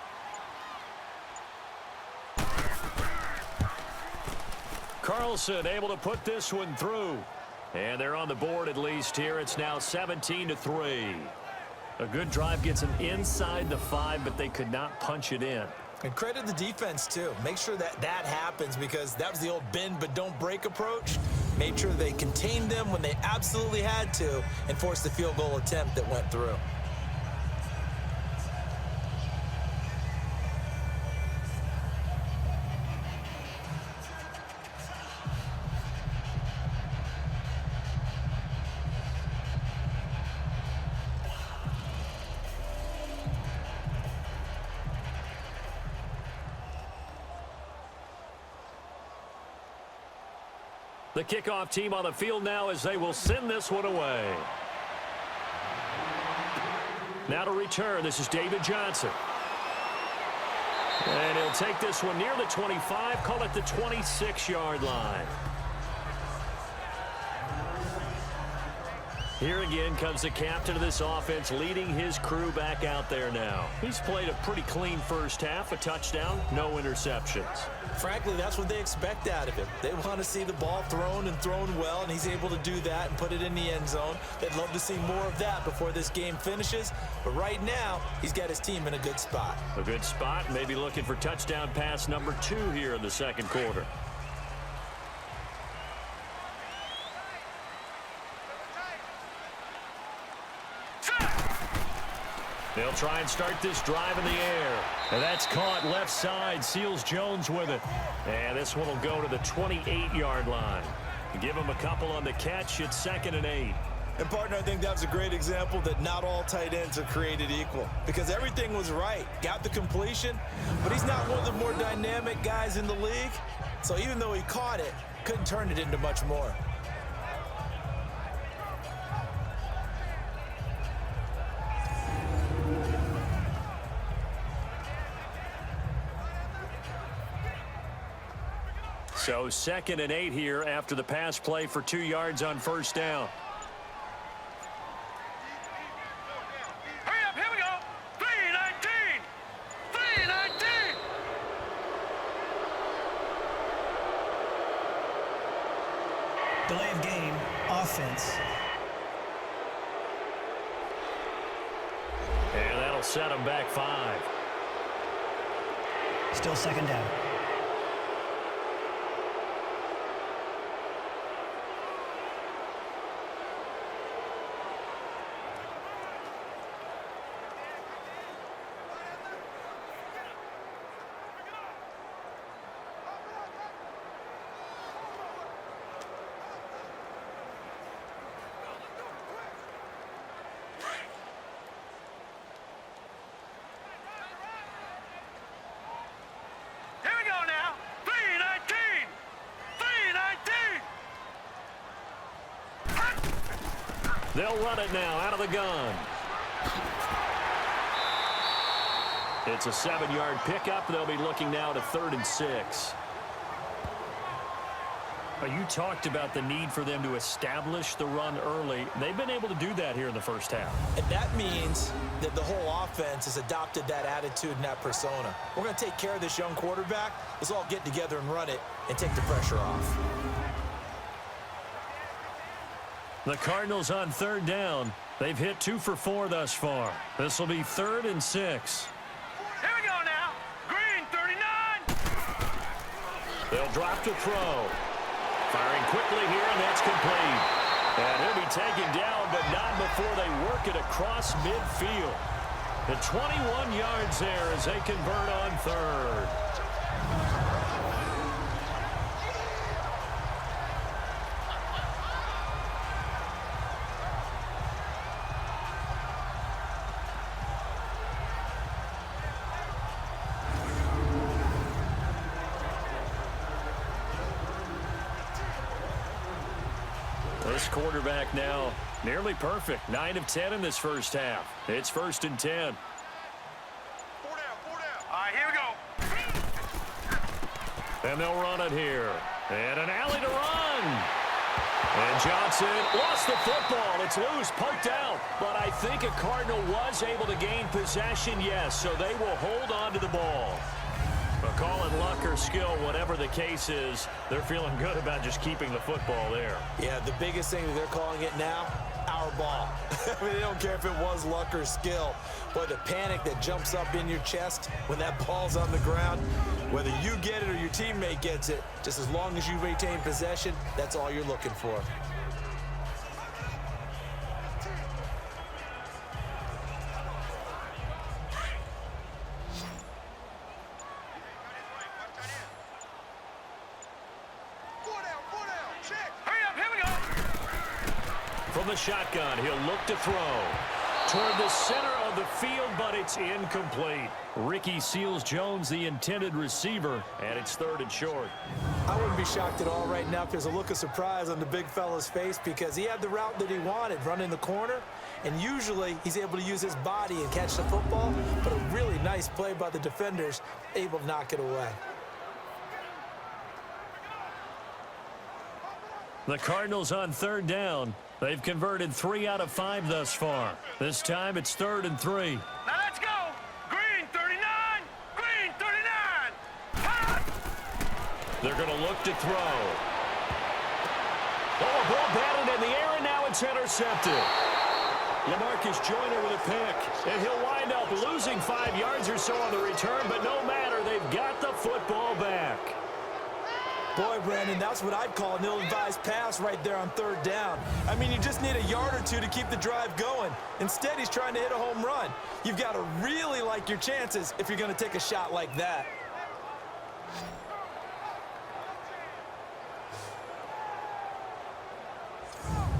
Carlson able to put this one through. And they're on the board at least here. It's now 17-3. A good drive gets them inside the 5, but they could not punch it in. And credit the defense, too. Make sure that that happens because that was the old bend but don't break approach. Made sure they contained them when they absolutely had to and forced the field goal attempt that went through. The kickoff team on the field now as they will send this one away. Now to return, this is David Johnson. And he'll take this one near the 25, call it the 26-yard line. Here again comes the captain of this offense, leading his crew back out there now. He's played a pretty clean first half, a touchdown, no interceptions. Frankly, that's what they expect out of him. They want to see the ball thrown and thrown well, and he's able to do that and put it in the end zone. They'd love to see more of that before this game finishes. But right now, he's got his team in a good spot. A good spot, maybe looking for touchdown pass number 2 here in the second quarter. They'll try and start this drive in the air. And that's caught left side. Seals Jones with it. And this one will go to the 28-yard line. Give him a couple on the catch. It's 2nd and 8. And, partner, I think that was a great example that not all tight ends are created equal because everything was right. Got the completion, but he's not one of the more dynamic guys in the league. So even though he caught it, couldn't turn it into much more. So 2nd and 8 here after the pass play for 2 yards on first down. Hurry up, here we go. 3:19. 3:19. Delay of game, offense. And that'll set him back 5. Still 2nd down. Here we go now. 3:19. 3:19. They'll run it now out of the gun. It's a 7-yard pickup. They'll be looking now to 3rd and 6. You talked about the need for them to establish the run early. They've been able to do that here in the first half. And that means that the whole offense has adopted that attitude and that persona. We're going to take care of this young quarterback. Let's all get together and run it and take the pressure off. The Cardinals on 3rd down. They've hit 2 for 4 thus far. This will be 3rd and 6. Here we go now. Green 39. They'll drop to throw. Firing quickly here, and that's complete. And he'll be taken down, but not before they work it across midfield. The 21 yards there as they convert on 3rd. This quarterback now nearly perfect. 9 of 10 in this first half. It's 1st and 10. 4 down. All right, here we go. And they'll run it here. And an alley to run. And Johnson lost the football. It's loose, poked out. But I think a Cardinal was able to gain possession, yes. So they will hold on to the ball. But call it luck or skill, whatever the case is, they're feeling good about just keeping the football there. Yeah, the biggest thing that they're calling it now, our ball. I mean, they don't care if it was luck or skill. But the panic that jumps up in your chest when that ball's on the ground, whether you get it or your teammate gets it, just as long as you retain possession, that's all you're looking for. From the shotgun, he'll look to throw toward the center of the field, but it's incomplete. Ricky Seals-Jones, the intended receiver, and it's 3rd and short. I wouldn't be shocked at all right now if there's a look of surprise on the big fella's face because he had the route that he wanted, running the corner, and usually he's able to use his body and catch the football, but a really nice play by the defenders, able to knock it away. The Cardinals on 3rd down. They've converted 3 out of 5 thus far. This time it's 3rd and 3. Now let's go. Green 39. Green 39. Hot. They're going to look to throw. Oh, a ball batted in the air, and now it's intercepted. LaMarcus Joyner with a pick, and he'll wind up losing 5 yards or so on the return, but no matter, they've got the football back. Boy, Brandon, that's what I'd call an ill-advised pass right there on third down. I mean, you just need a yard or two to keep the drive going. Instead, he's trying to hit a home run. You've got to really like your chances if you're going to take a shot like that.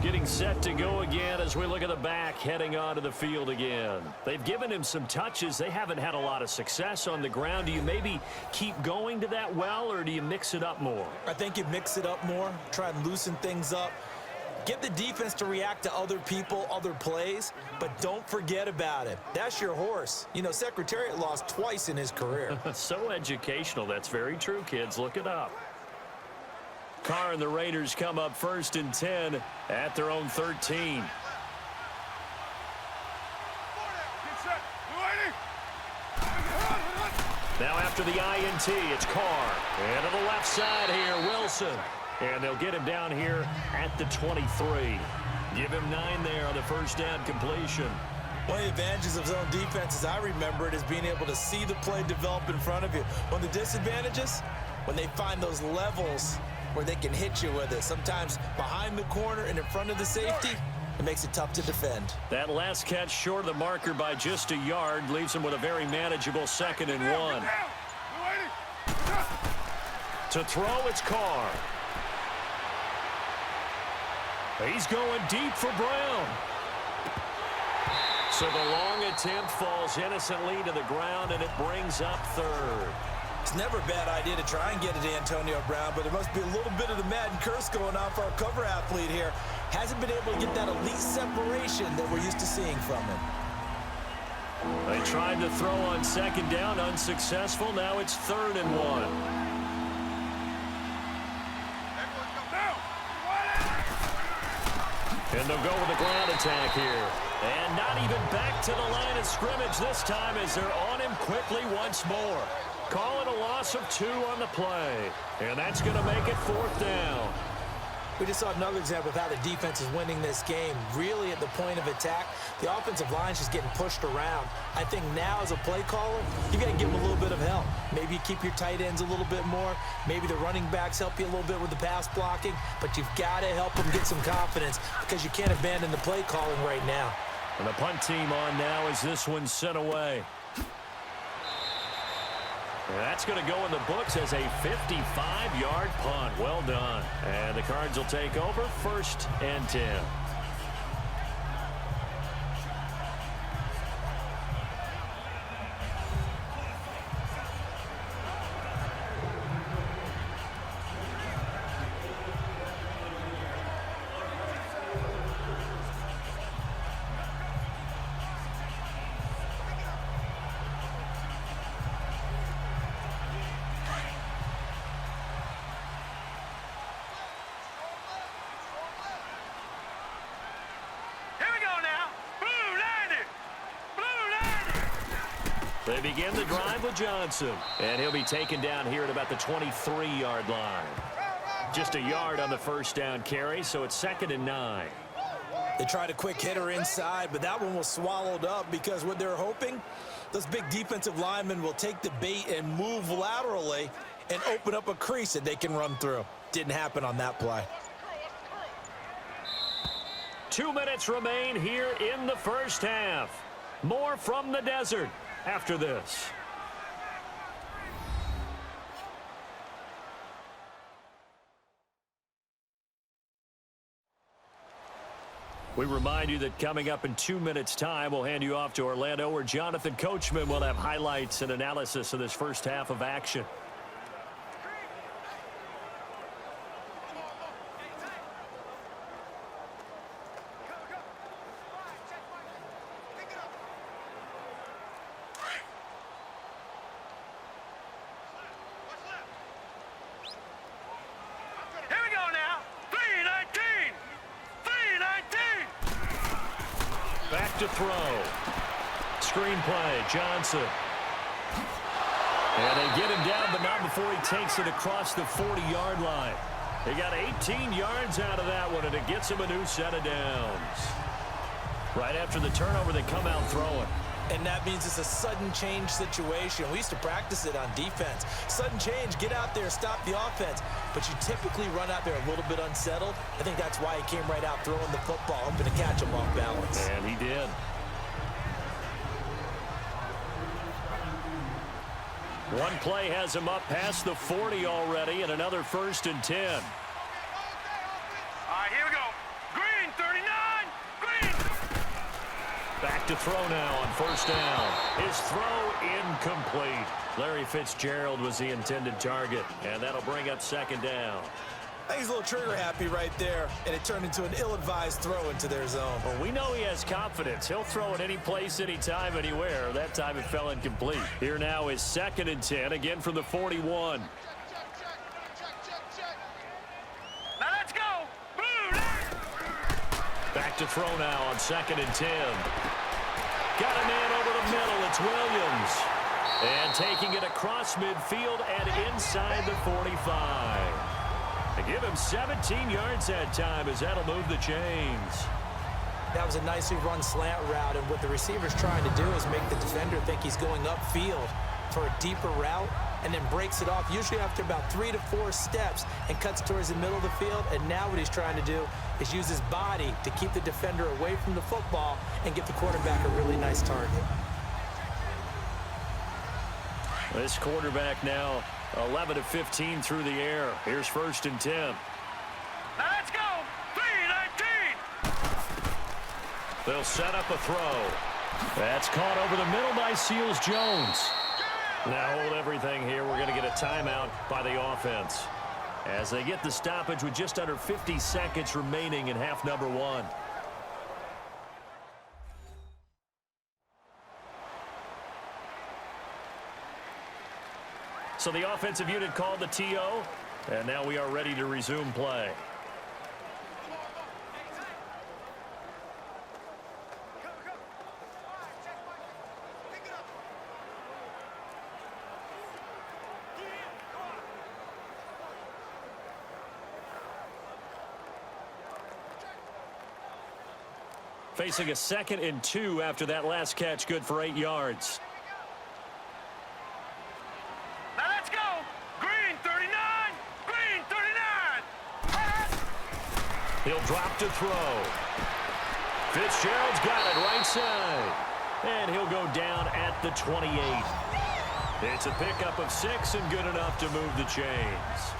Getting set to go again as we look at the back heading onto the field again. They've given him some touches. They haven't had a lot of success on the ground. Do you maybe keep going to that well, or do you mix it up more? I think you mix it up more, try and loosen things up. Get the defense to react to other people, other plays, but don't forget about it. That's your horse. You know, Secretariat lost twice in his career. So educational. That's very true, kids. Look it up. Carr and the Raiders come up 1st and 10 at their own 13. Now after the INT, it's Carr. And to the left side here, Wilson. And they'll get him down here at the 23. Give him 9 there on the first down completion. One of the advantages of zone defense, as I remember it, is being able to see the play develop in front of you. One of the disadvantages, when they find those levels where they can hit you with it. Sometimes behind the corner and in front of the safety, it makes it tough to defend. That last catch short of the marker by just a yard leaves him with a very manageable 2nd and 1. To throw, it's Carr. He's going deep for Brown. So the long attempt falls innocently to the ground, and it brings up 3rd. It's never a bad idea to try and get it to Antonio Brown, but there must be a little bit of the Madden curse going on for our cover athlete here. Hasn't been able to get that elite separation that we're used to seeing from him. They tried to throw on 2nd down, unsuccessful. Now it's 3rd and 1. And they'll go with a ground attack here. And not even back to the line of scrimmage this time as they're on him quickly once more. Call it a loss of 2 on the play. And that's going to make it 4th down. We just saw another example of how the defense is winning this game. Really at the point of attack, the offensive line is just getting pushed around. I think now as a play caller, you got to give them a little bit of help. Maybe you keep your tight ends a little bit more. Maybe the running backs help you a little bit with the pass blocking. But you've got to help them get some confidence because you can't abandon the play calling right now. And the punt team on now as this one's sent away. And that's going to go in the books as a 55-yard punt. Well done. And the Cards will take over 1st and 10. They begin the drive with Johnson. And he'll be taken down here at about the 23-yard line. Just a yard on the first down carry, so it's 2nd and 9. They tried a quick hitter inside, but that one was swallowed up because what they're hoping, those big defensive linemen will take the bait and move laterally and open up a crease that they can run through. Didn't happen on that play. 2 minutes remain here in the first half. More from the desert after this. We remind you that coming up in 2 minutes' time, we'll hand you off to Orlando, where Jonathan Coachman will have highlights and analysis of this first half of action. To throw. Screen play, Johnson. And they get him down, but not before he takes it across the 40-yard line. They got 18 yards out of that one, and it gets him a new set of downs. Right after the turnover, they come out throwing. And that means it's a sudden change situation. We used to practice it on defense. Sudden change, get out there, stop the offense. But you typically run out there a little bit unsettled. I think that's why he came right out throwing the football, hoping to catch him off balance. And he did. One play has him up past the 40 already, and another 1st and 10. All right, here we go. Green, 39. Green. Back to throw now on 1st down. His throw incomplete. Larry Fitzgerald was the intended target, and that'll bring up 2nd down. I think he's a little trigger happy right there, and it turned into an ill-advised throw into their zone. Well, we know he has confidence. He'll throw it any place, anytime, anywhere. That time it fell incomplete. Here now is 2nd and 10, again from the 41. Now let's go. Blue. Back to throw now on 2nd and 10. Got a man over the middle. It's Williams. And taking it across midfield and inside the 45. They give him 17 yards that time as that'll move the chains. That was a nicely run slant route, and what the receiver's trying to do is make the defender think he's going upfield for a deeper route and then breaks it off, usually after about 3 to 4 steps, and cuts towards the middle of the field. And now what he's trying to do is use his body to keep the defender away from the football and give the quarterback a really nice target. This quarterback now 11 of 15 through the air. Here's 1st and 10. Now let's go. 3-19. They'll set up a throw. That's caught over the middle by Seals-Jones. Now hold everything here. We're going to get a timeout by the offense as they get the stoppage with just under 50 seconds remaining in half number 1. So the offensive unit called the TO, and now we are ready to resume play. Facing a 2nd and 2 after that last catch, good for 8 yards. Now let's go. Green, 39. Green, 39. He'll drop to throw. Fitzgerald's got it right side. And he'll go down at the 28. It's a pickup of 6 and good enough to move the chains.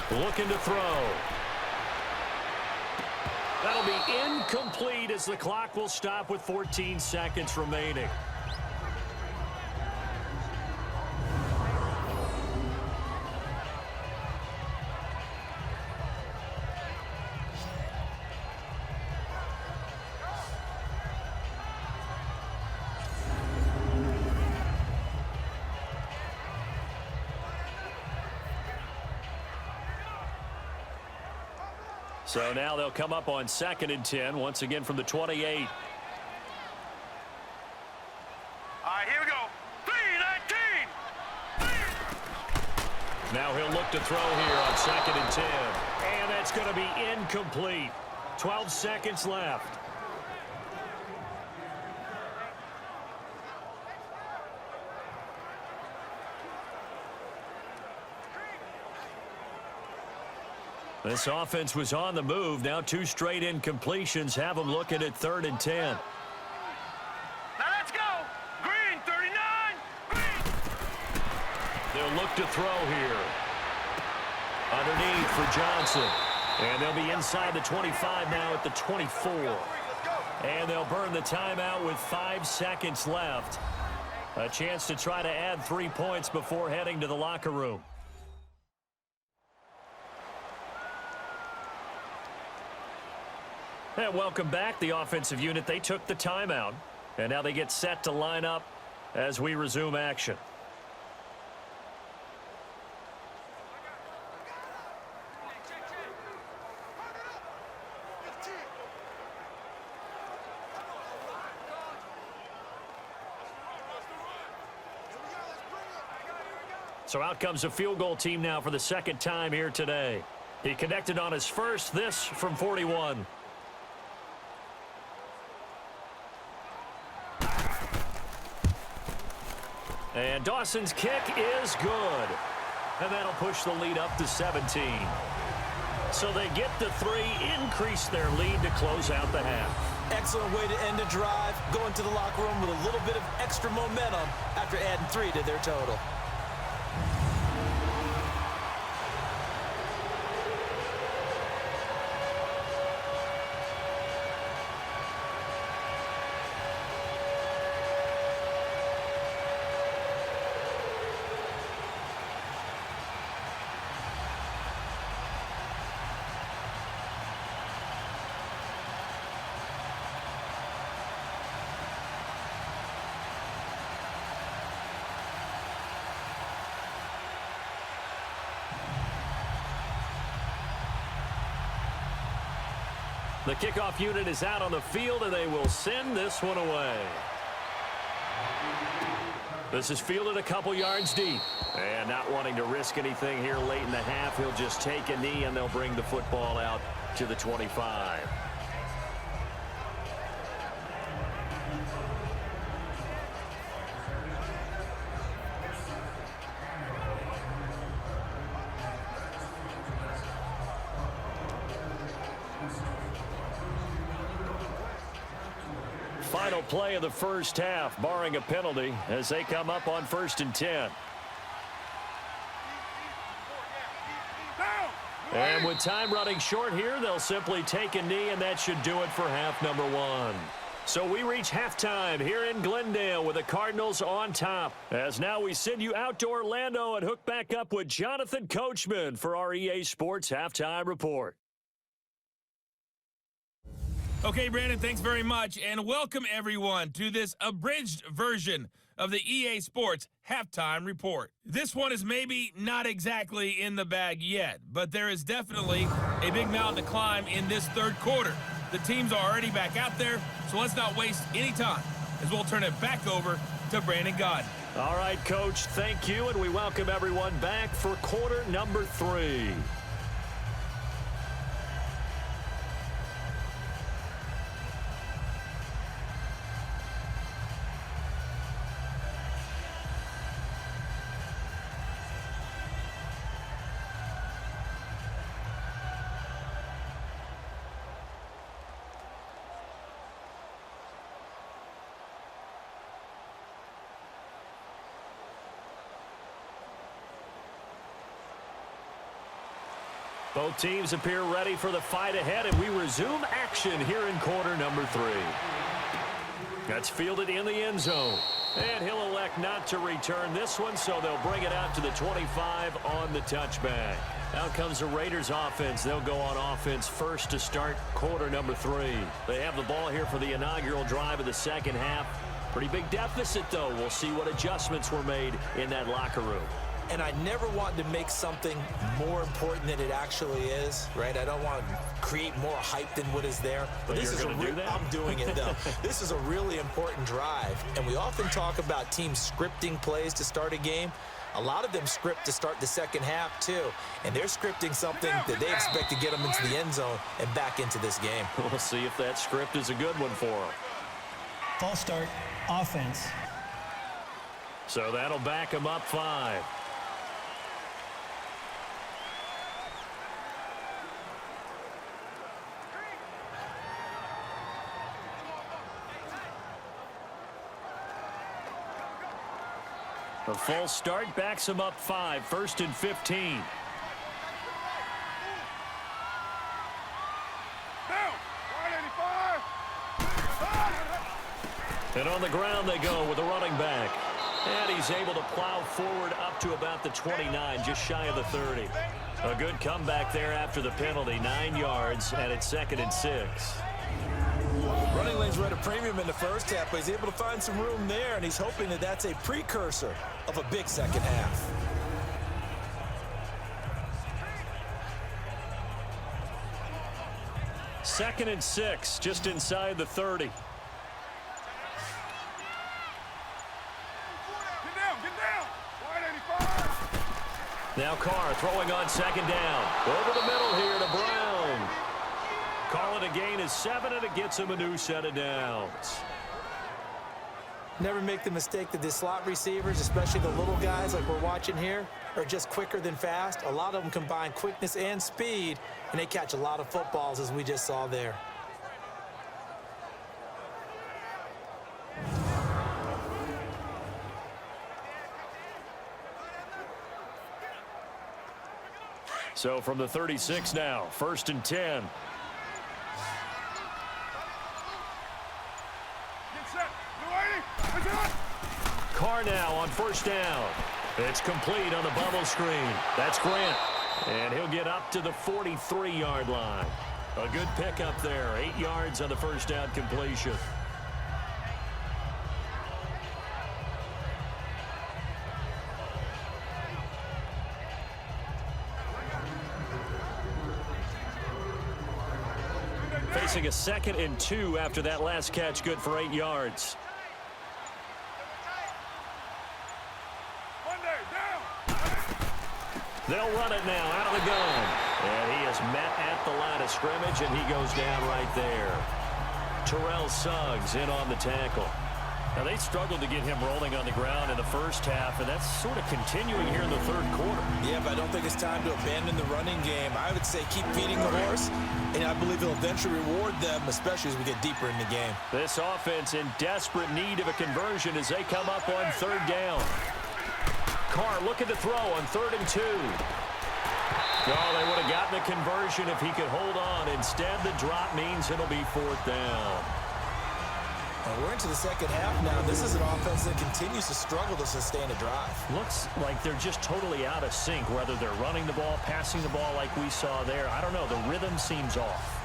Looking to throw. That'll be incomplete as the clock will stop with 14 seconds remaining. So now they'll come up on 2nd and 10, once again from the 28. All right, here we go. 3-19. Now he'll look to throw here on 2nd and 10. And that's going to be incomplete. 12 seconds left. This offense was on the move. Now 2 straight incompletions have them looking at 3rd and 10. Now let's go. Green, 39. Green. They'll look to throw here. Underneath for Johnson. And they'll be inside the 25 now at the 24. And they'll burn the timeout with 5 seconds left. A chance to try to add 3 points before heading to the locker room. And welcome back, the offensive unit. They took the timeout. And now they get set to line up as we resume action. So out comes a field goal team now for the second time here today. He connected on his first, this from 41. And Dawson's kick is good. And that'll push the lead up to 17. So they get the 3, increase their lead to close out the half. Excellent way to end a drive. Go into the locker room with a little bit of extra momentum after adding 3 to their total. The kickoff unit is out on the field, and they will send this one away. This is fielded a couple yards deep. And not wanting to risk anything here late in the half, he'll just take a knee, and they'll bring the football out to the 25. Final play of the first half, barring a penalty, as they come up on 1st and 10. And with time running short here, they'll simply take a knee, and that should do it for half number 1. So we reach halftime here in Glendale with the Cardinals on top. As now we send you out to Orlando and hook back up with Jonathan Coachman for our EA Sports Halftime Report. Okay, Brandon, thanks very much, and welcome everyone to this abridged version of the EA Sports Halftime Report. This one is maybe not exactly in the bag yet, but there is definitely a big mountain to climb in this third quarter. The teams are already back out there, so let's not waste any time, as we'll turn it back over to Brandon Godden. All right, Coach, thank you, and we welcome everyone back for quarter number 3. Both teams appear ready for the fight ahead, and we resume action here in quarter number 3. That's fielded in the end zone. And he'll elect not to return this one, so they'll bring it out to the 25 on the touchback. Out comes the Raiders offense. They'll go on offense first to start quarter number 3. They have the ball here for the inaugural drive of the second half. Pretty big deficit, though. We'll see what adjustments were made in that locker room. And I never wanted to make something more important than it actually is, right? I don't want to create more hype than what is there. But this is I'm doing it, though. This is a really important drive. And we often talk about teams scripting plays to start a game. A lot of them script to start the second half, too. And they're scripting something that they expect to get them into the end zone and back into this game. We'll see if that script is a good one for them. False start, offense. So that'll back them up 5. The false start backs him up 5, 1st and 15. And on the ground they go with a running back. And he's able to plow forward up to about the 29, just shy of the 30. A good comeback there after the penalty, 9 yards, and it's 2nd and 6. Running lanes were at a premium in the first half, but he's able to find some room there, and he's hoping that that's a precursor of a big second half. Second and 6, just inside the 30. Get down. 185. Now Carr throwing on second down. Over the middle here to Brown. Call it a gain of 7, and it gets him a new set of downs. Never make the mistake that the slot receivers, especially the little guys like we're watching here, are just quicker than fast. A lot of them combine quickness and speed, and they catch a lot of footballs, as we just saw there. So from the 36 now, 1st and 10. Carr now on 1st down. It's complete on the bubble screen. That's Grant. And he'll get up to the 43-yard line. A good pickup there. 8 yards on the 1st down completion. Facing a 2nd and 2 after that last catch, good for 8 yards. They'll run it now out of the gun. And he is met at the line of scrimmage, and he goes down right there. Terrell Suggs in on the tackle. Now, they struggled to get him rolling on the ground in the first half, and that's sort of continuing here in the 3rd quarter. Yeah, but I don't think it's time to abandon the running game. I would say keep feeding the horse, and I believe he'll eventually reward them, especially as we get deeper in the game. This offense in desperate need of a conversion as they come up on 3rd down. Carr looking to throw on 3rd and 2. Oh, they would have gotten a conversion if he could hold on. Instead, the drop means it'll be 4th down. And we're into the second half now. This is an offense that continues to struggle to sustain a drive. Looks like they're just totally out of sync, whether they're running the ball, passing the ball like we saw there. I don't know. The rhythm seems off.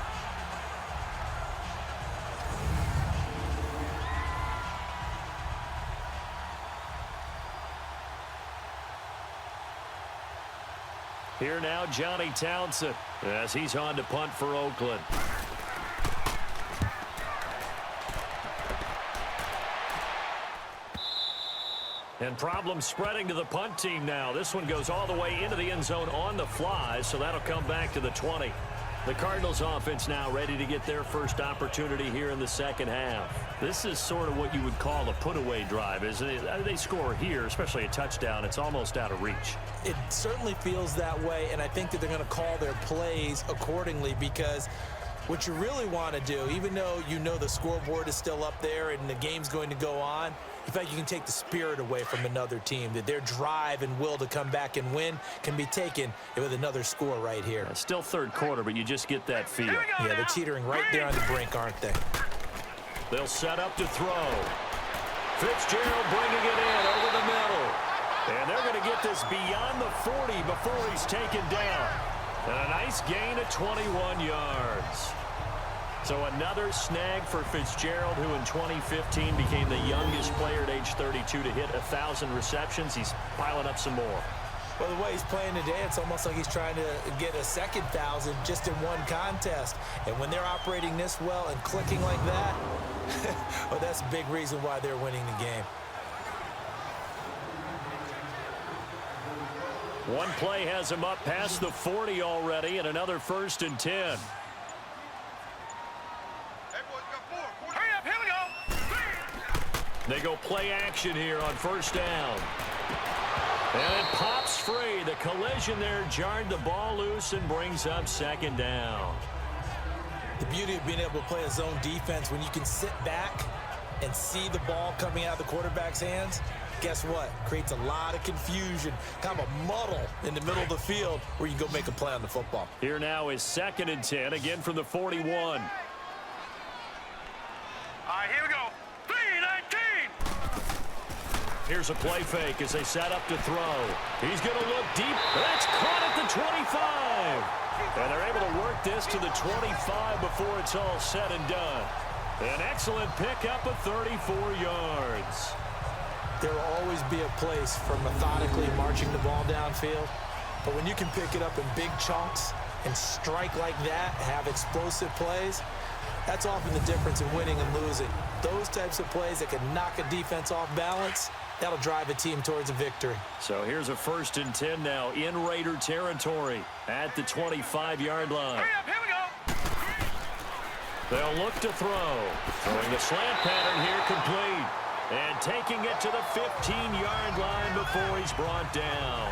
Here now, Johnny Townsend, as he's on to punt for Oakland. And problems spreading to the punt team now. This one goes all the way into the end zone on the fly, so that'll come back to the 20. The Cardinals offense now ready to get their first opportunity here in the second half. This is sort of what you would call a put-away drive, isn't it? They score here, especially a touchdown. It's almost out of reach. It certainly feels that way, and I think that they're going to call their plays accordingly, because what you really want to do, even though you know the scoreboard is still up there and the game's going to go on, in fact, you can take the spirit away from another team, that their drive and will to come back and win can be taken with another score right here. Still 3rd quarter, but you just get that feel. Yeah, they're teetering right there on the brink, aren't they? They'll set up to throw. Fitzgerald bringing it in over the middle. And they're going to get this beyond the 40 before he's taken down. And a nice gain of 21 yards. So another snag for Fitzgerald, who in 2015 became the youngest player at age 32 to hit 1,000 receptions. He's piling up some more. Well, the way he's playing today, it's almost like he's trying to get a second 1,000 just in one contest. And when they're operating this well and clicking like that, well, that's a big reason why they're winning the game. One play has him up past the 40 already, and another 1st and 10. They go play action here on 1st down. And it pops free. The collision there jarred the ball loose and brings up 2nd down. The beauty of being able to play a zone defense, when you can sit back and see the ball coming out of the quarterback's hands, guess what? Creates a lot of confusion, kind of a muddle in the middle of the field where you can go make a play on the football. Here now is 2nd and 10, again from the 41. All right, here we go. 3-19. Here's a play fake as they set up to throw. He's going to look deep. That's caught at the 25. And they're able to work this to the 25 before it's all said and done. An excellent pickup of 34 yards. There will always be a place for methodically marching the ball downfield. But when you can pick it up in big chunks and strike like that, have explosive plays, that's often the difference in winning and losing. Those types of plays that can knock a defense off balance, that'll drive a team towards a victory. So here's a 1st and 10 now in Raider territory at the 25-yard line. Hurry up, here we go. They'll look to throw. Throwing the slant pattern here complete. And taking it to the 15-yard line before he's brought down.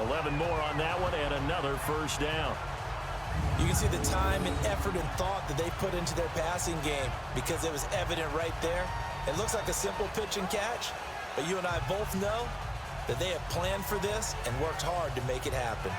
11 more on that one and another 1st down. You can see the time and effort and thought that they put into their passing game because it was evident right there. It looks like a simple pitch and catch, but you and I both know that they have planned for this and worked hard to make it happen.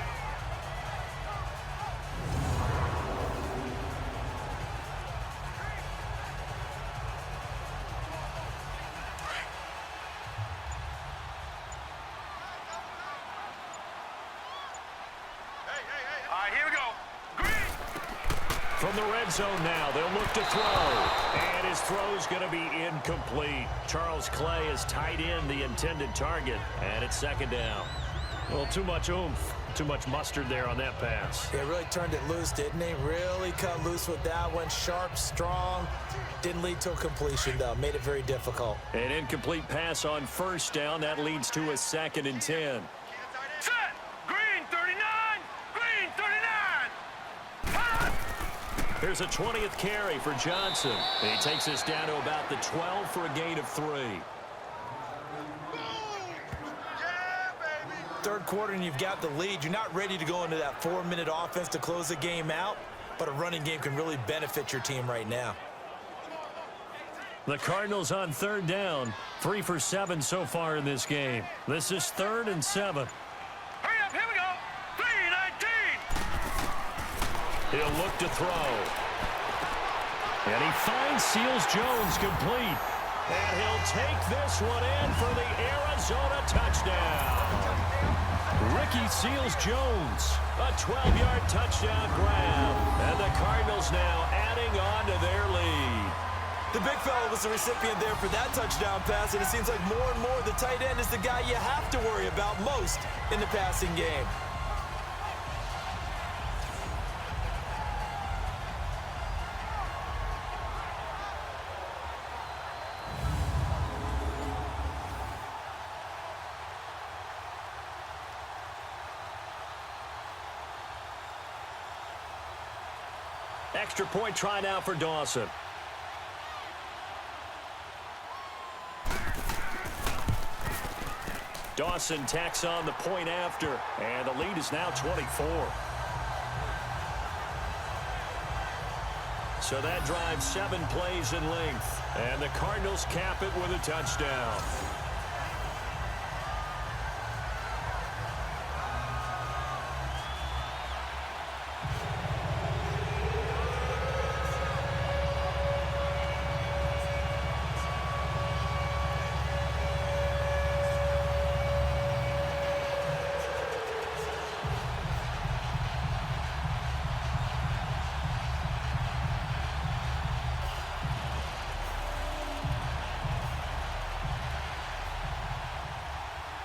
All right, here we go. Green. From the red zone now, they'll look to throw. And his throw's going to be incomplete. Charles Clay has tied in the intended target, and it's 2nd down. Well, too much oomph, too much mustard there on that pass. They really turned it loose, didn't they? Really cut loose with that one. Sharp, strong. Didn't lead to a completion, though. Made it very difficult. An incomplete pass on 1st down. That leads to a 2nd and 10. Set. Green 39. Green 39. Here's a 20th carry for Johnson. And he takes this down to about the 12 for a gain of 3. Third quarter and you've got the lead. You're not ready to go into that 4-minute offense to close the game out, but a running game can really benefit your team right now. The Cardinals on 3rd down. 3 for 7 so far in this game. This is 3rd and 7. Hurry up, here we go. 3-19. He'll look to throw. And he finds Seals-Jones complete. And he'll take this one in for the Arizona touchdown. Ricky Seals-Jones, a 12-yard touchdown grab. And the Cardinals now adding on to their lead. The big fella was the recipient there for that touchdown pass, and it seems like more and more the tight end is the guy you have to worry about most in the passing game. Extra point try now for Dawson. Dawson tacks on the point after, and the lead is now 24. So that drives 7 plays in length, and the Cardinals cap it with a touchdown.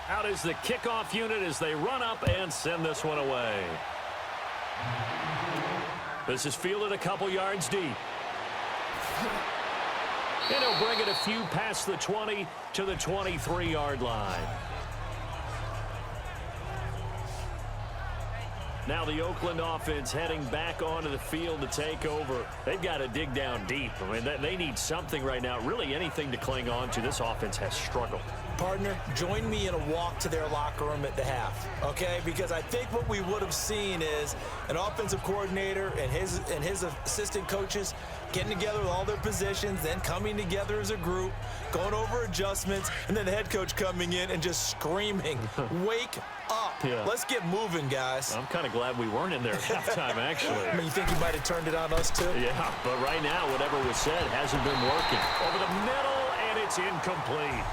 Out is the kickoff unit as they run up and send this one away. This is fielded a couple yards deep. And he'll bring it a few past the 20 to the 23-yard line. Now the Oakland offense heading back onto the field to take over. They've got to dig down deep. I mean, they need something right now, really anything to cling on to. This offense has struggled. Partner, join me in a walk to their locker room at the half, okay? Because I think what we would have seen is an offensive coordinator and his assistant coaches getting together with all their positions, then coming together as a group, going over adjustments, and then the head coach coming in and just screaming, wake up. Yeah. Let's get moving, guys. I'm kind of glad we weren't in there at halftime, actually. I mean, you think he might have turned it on us, too? Yeah, but right now, whatever was said hasn't been working. Over the middle, and it's incomplete.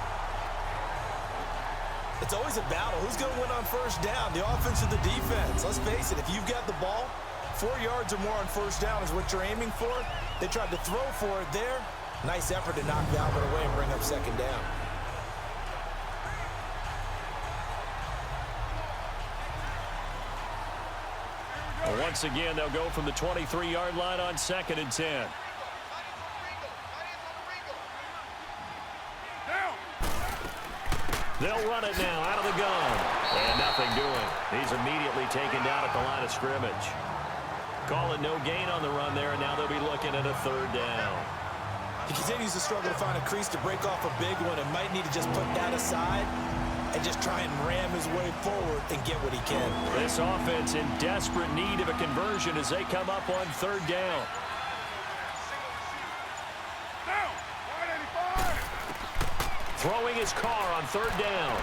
It's always a battle. Who's going to win on first down, the offense or the defense? Let's face it, if you've got the ball, 4 yards or more on first down is what you're aiming for. They tried to throw for it there. Nice effort to knock Galvin away and bring up second down. Well, once again, they'll go from the 23-yard line on 2nd and 10. They'll run it now out of the gun. And nothing doing. He's immediately taken down at the line of scrimmage. Calling no gain on the run there, and now they'll be looking at a 3rd down. He continues to struggle to find a crease to break off a big one and might need to just put that aside and just try and ram his way forward and get what he can. This offense in desperate need of a conversion as they come up on 3rd down. Throwing his car on 3rd down.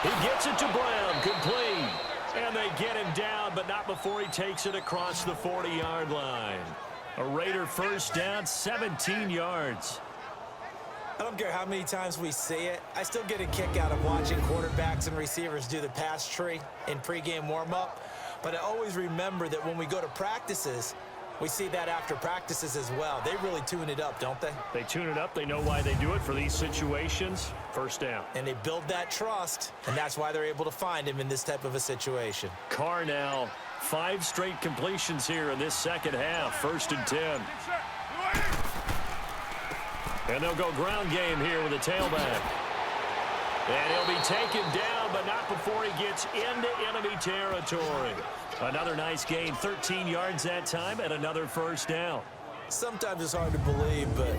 He gets it to Brown, complete. And they get him down, but not before he takes it across the 40-yard line. A Raider 1st down, 17 yards. I don't care how many times we see it. I still get a kick out of watching quarterbacks and receivers do the pass tree in pregame warm-up. But I always remember that when we go to practices, we see that after practices as well. They really tune it up, don't they? They tune it up. They know why they do it for these situations. 1st down. And they build that trust, and that's why they're able to find him in this type of a situation. Carr now, 5 straight completions here in this 2nd half. 1st and 10. And they'll go ground game here with a tailback. And he'll be taken down, but not before he gets into enemy territory. Another nice gain, 13 yards that time, and another 1st down. Sometimes it's hard to believe, but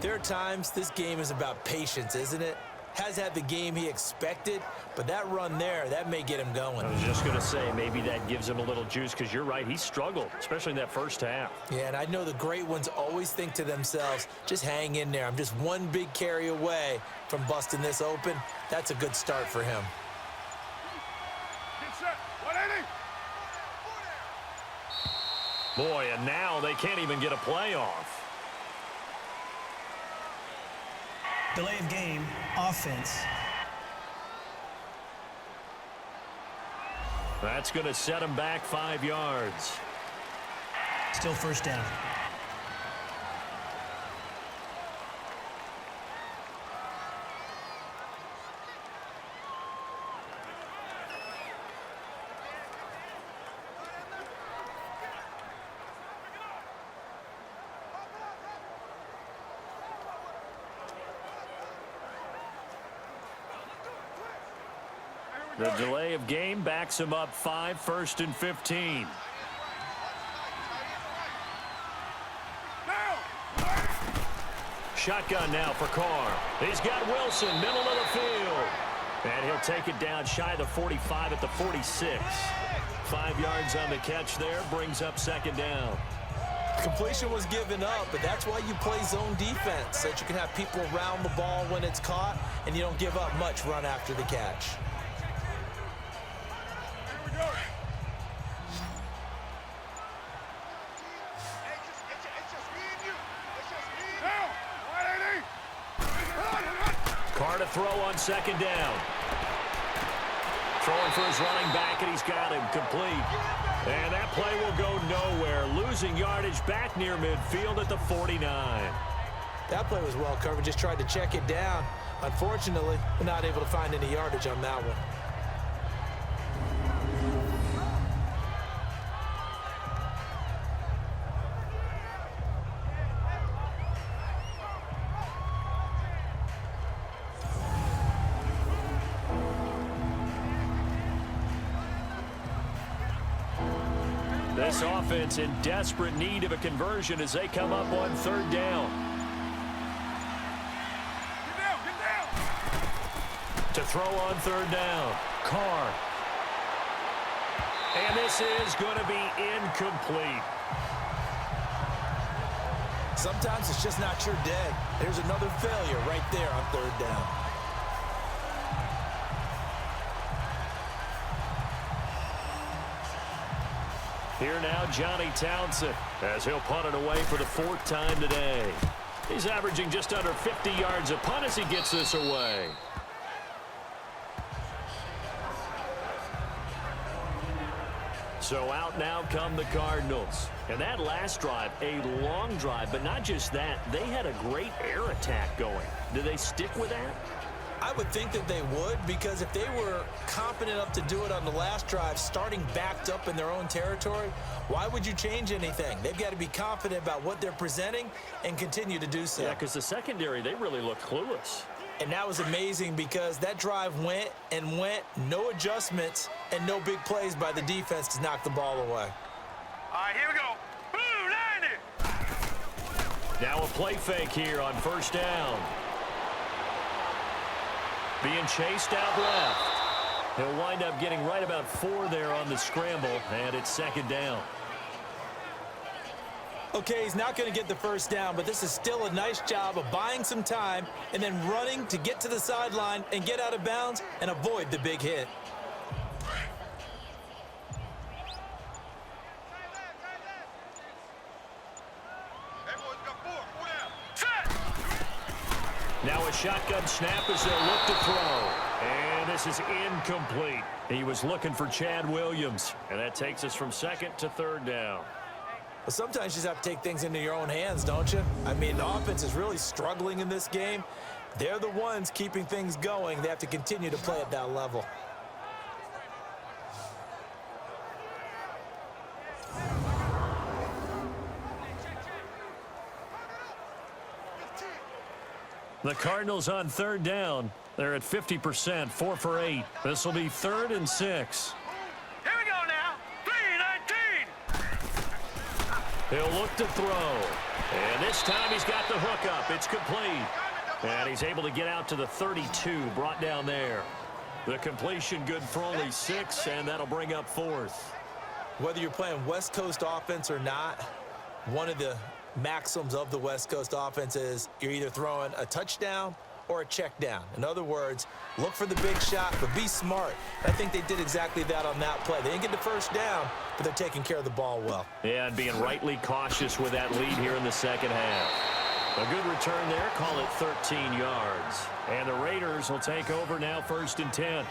there are times this game is about patience, isn't it? Has had the game he expected, but that run there, that may get him going. I was just going to say, maybe that gives him a little juice, because you're right, he struggled, especially in that 1st half. Yeah, and I know the great ones always think to themselves, just hang in there. I'm just one big carry away from busting this open. That's a good start for him. Boy, and now they can't even get a play off. Delay of game, offense. That's going to set him back 5 yards. Still 1st down. The delay of game backs him up 5, 1st and 15. Shotgun now for Carr. He's got Wilson, middle of the field. And he'll take it down shy of the 45 at the 46. 5 yards on the catch there, brings up 2nd down. Completion was given up, but that's why you play zone defense, so that you can have people around the ball when it's caught, and you don't give up much run after the catch. Carr to throw on 2nd down. Throwing for his running back, and he's got him complete. And that play will go nowhere. Losing yardage back near midfield at the 49. That play was well covered. Just tried to check it down. Unfortunately, we're not able to find any yardage on that one. This offense in desperate need of a conversion as they come up on 3rd down. Get down! To throw on 3rd down, Carr. And this is going to be incomplete. Sometimes it's just not your day. There's another failure right there on 3rd down. Here now, Johnny Townsend, as he'll punt it away for the 4th time today. He's averaging just under 50 yards a punt as he gets this away. So out now come the Cardinals. And that last drive, a long drive, but not just that. They had a great air attack going. Do they stick with that? I would think that they would, because if they were confident enough to do it on the last drive, starting backed up in their own territory, why would you change anything? They've got to be confident about what they're presenting and continue to do so. Yeah, because the secondary, they really look clueless. And that was amazing because that drive went and went, no adjustments and no big plays by the defense to knock the ball away. All right, here we go. Blue 90. Now a play fake here on first down. Being chased out left. He'll wind up getting right about 4 there on the scramble, and it's second down. Okay, he's not going to get the first down, but this is still a nice job of buying some time and then running to get to the sideline and get out of bounds and avoid the big hit. Now a shotgun snap as they'll look to throw. And this is incomplete. He was looking for Chad Williams. And that takes us from second to third down. Well, sometimes you just have to take things into your own hands, don't you? I mean, the offense is really struggling in this game. They're the ones keeping things going. They have to continue to play at that level. The Cardinals on third down. They're at 50%, 4 for 8. This will be 3rd and 6. Here we go now. 3-19. He'll look to throw. And this time he's got the hook up. It's complete. And he's able to get out to the 32, brought down there. The completion good for only 6, and that'll bring up 4th. Whether you're playing West Coast offense or not, one of the maxims of the West Coast offense is you're either throwing a touchdown or a check down. In other words, look for the big shot, but be smart. I think they did exactly that on that play. They didn't get the first down, but they're taking care of the ball well. Yeah, and being rightly cautious with that lead here in the second half. A good return there, call it 13 yards. And the Raiders will take over now 1st and 10.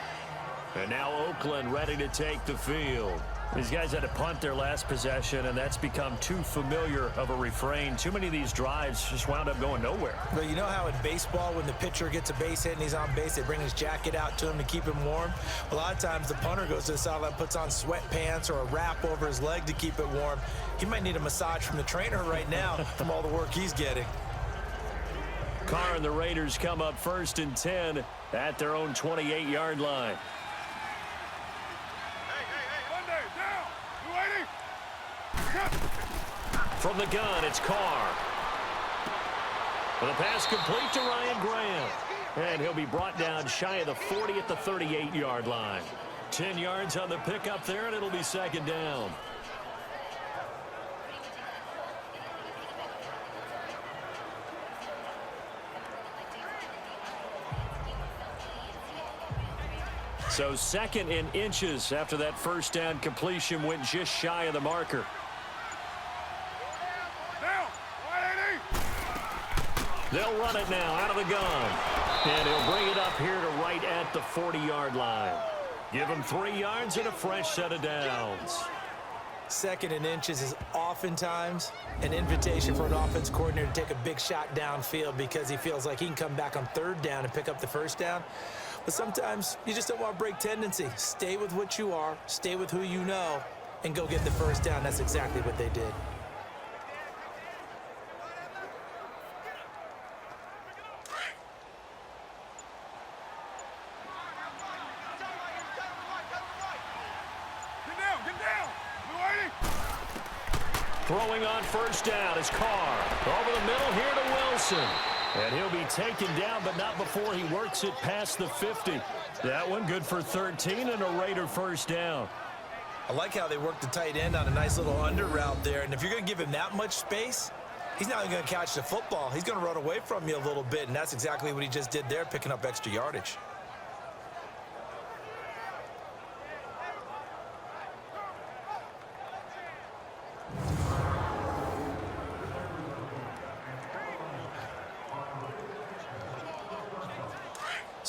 And now Oakland ready to take the field. These guys had to punt their last possession, and that's become too familiar of a refrain. Too many of these drives just wound up going nowhere. But you know how in baseball, when the pitcher gets a base hit and he's on base, they bring his jacket out to him to keep him warm? A lot of times the punter goes to the sideline, puts on sweatpants or a wrap over his leg to keep it warm. He might need a massage from the trainer right now from all the work he's getting. Carr and the Raiders come up 1st and 10 at their own 28-yard line. From the gun, it's Carr. With a pass complete to Ryan Graham. And he'll be brought down shy of the 40 at the 38-yard line. 10 yards on the pickup there, and it'll be second down. So 2nd and inches after that first down completion went just shy of the marker. They'll run it now out of the gun. And he'll bring it up here to right at the 40-yard line. Give him 3 yards and a fresh set of downs. 2nd and inches is oftentimes an invitation for an offense coordinator to take a big shot downfield because he feels like he can come back on 3rd down and pick up the first down. But sometimes you just don't want to break tendency. Stay with what you are, stay with who you know, and go get the first down. That's exactly what they did. Throwing on first down is Carr. Over the middle here to Wilson. And he'll be taken down, but not before he works it past the 50. That one good for 13 and a Raider first down. I like how they worked the tight end on a nice little under route there. And if you're going to give him that much space, he's not going to catch the football. He's going to run away from you a little bit, and that's exactly what he just did there, picking up extra yardage.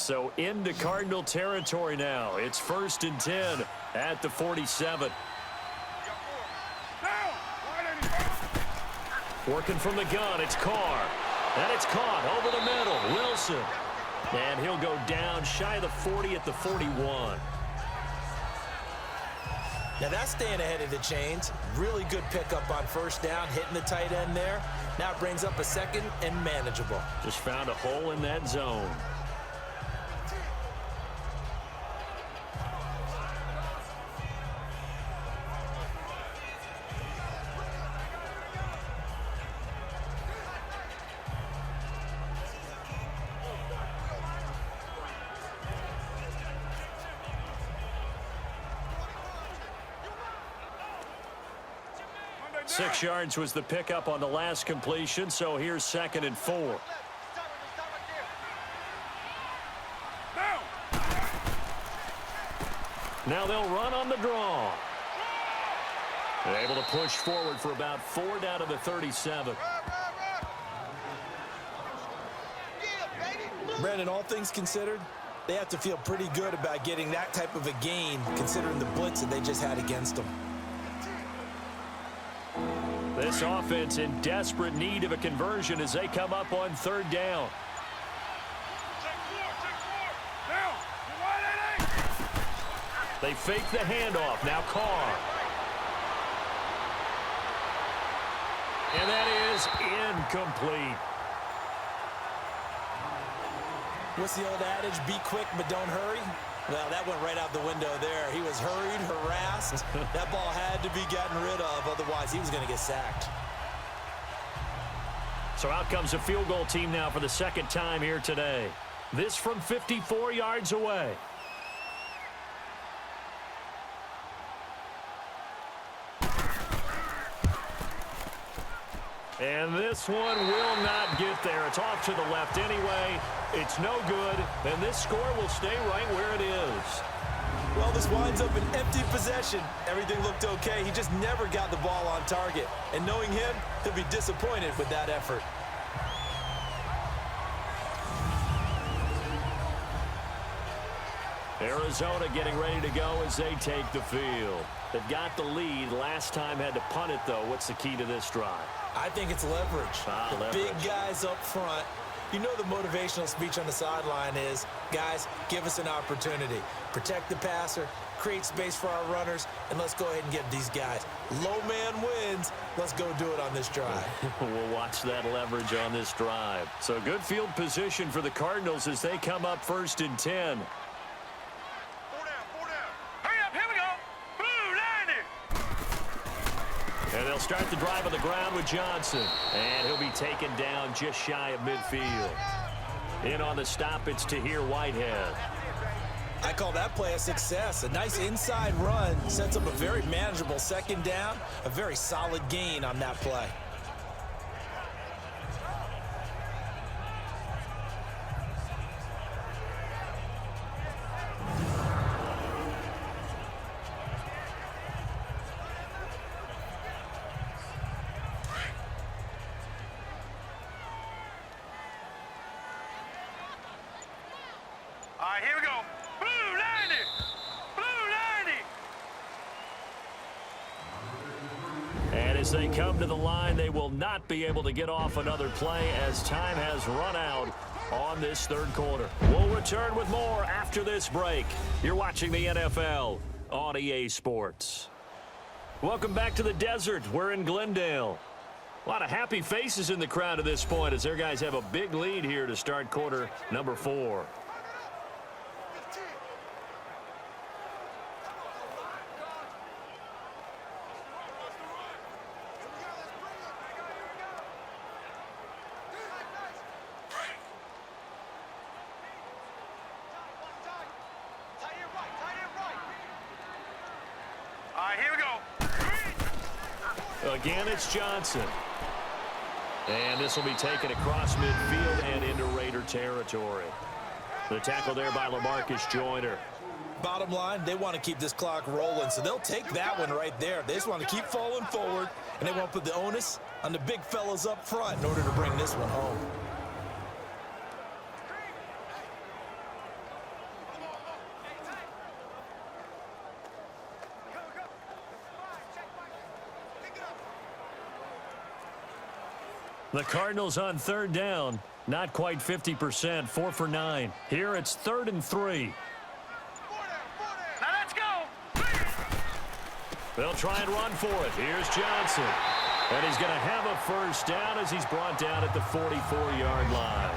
So into Cardinal territory now. It's 1st and 10 at the 47. Working from the gun, it's Carr. And it's caught over the middle. Wilson. And he'll go down shy of the 40 at the 41. Now that's staying ahead of the chains. Really good pickup on first down, hitting the tight end there. Now it brings up a second and manageable. Just found a hole in that zone. Six yards was the pickup on the last completion, so here's 2nd and 4. Now they'll run on the draw. They're able to push forward for about 4 down to the 37. Brandon, all things considered, they have to feel pretty good about getting that type of a gain, considering the blitz that they just had against them. This offense in desperate need of a conversion as they come up on 3rd down. They fake the handoff. Now Carr. And that is incomplete. What's the old adage? Be quick, but don't hurry. Well, that went right out the window there. He was hurried, harassed. That ball had to be gotten rid of, otherwise he was going to get sacked. So out comes a field goal team now for the 2nd time here today. This from 54 yards away. And this one will not get there. It's off to the left anyway. It's no good. And this score will stay right where it is. Well, this winds up an empty possession. Everything looked okay. He just never got the ball on target. And knowing him, he'll be disappointed with that effort. Arizona getting ready to go as they take the field. They've got the lead. Last time had to punt it, though. What's the key to this drive? I think it's leverage. Leverage. Big guys up front. You know the motivational speech on the sideline is, guys, give us an opportunity. Protect the passer, create space for our runners, and let's go ahead and get these guys. Low man wins. Let's go do it on this drive. We'll watch that leverage on this drive. So good field position for the Cardinals as they come up 1st and 10. And they'll start the drive on the ground with Johnson. And he'll be taken down just shy of midfield. In on the stop, it's Tahir Whitehead. I call that play a success. A nice inside run sets up a very manageable 2nd down. A very solid gain on that play. All right, here we go. Blue 90! Blue 90! And as they come to the line, they will not be able to get off another play as time has run out on this 3rd quarter. We'll return with more after this break. You're watching the NFL on EA Sports. Welcome back to the desert. We're in Glendale. A lot of happy faces in the crowd at this point as their guys have a big lead here to start quarter number 4. All right, here we go. Again, it's Johnson. And this will be taken across midfield and into Raider territory. The tackle there by LaMarcus Joyner. Bottom line, they want to keep this clock rolling, so they'll take that one right there. They just want to keep falling forward, and they want to put the onus on the big fellas up front in order to bring this one home. The Cardinals on third down. Not quite 50%, 4 for 9. Here it's 3rd and 3. Now let's go. They'll try and run for it. Here's Johnson. And he's going to have a first down as he's brought down at the 44-yard line.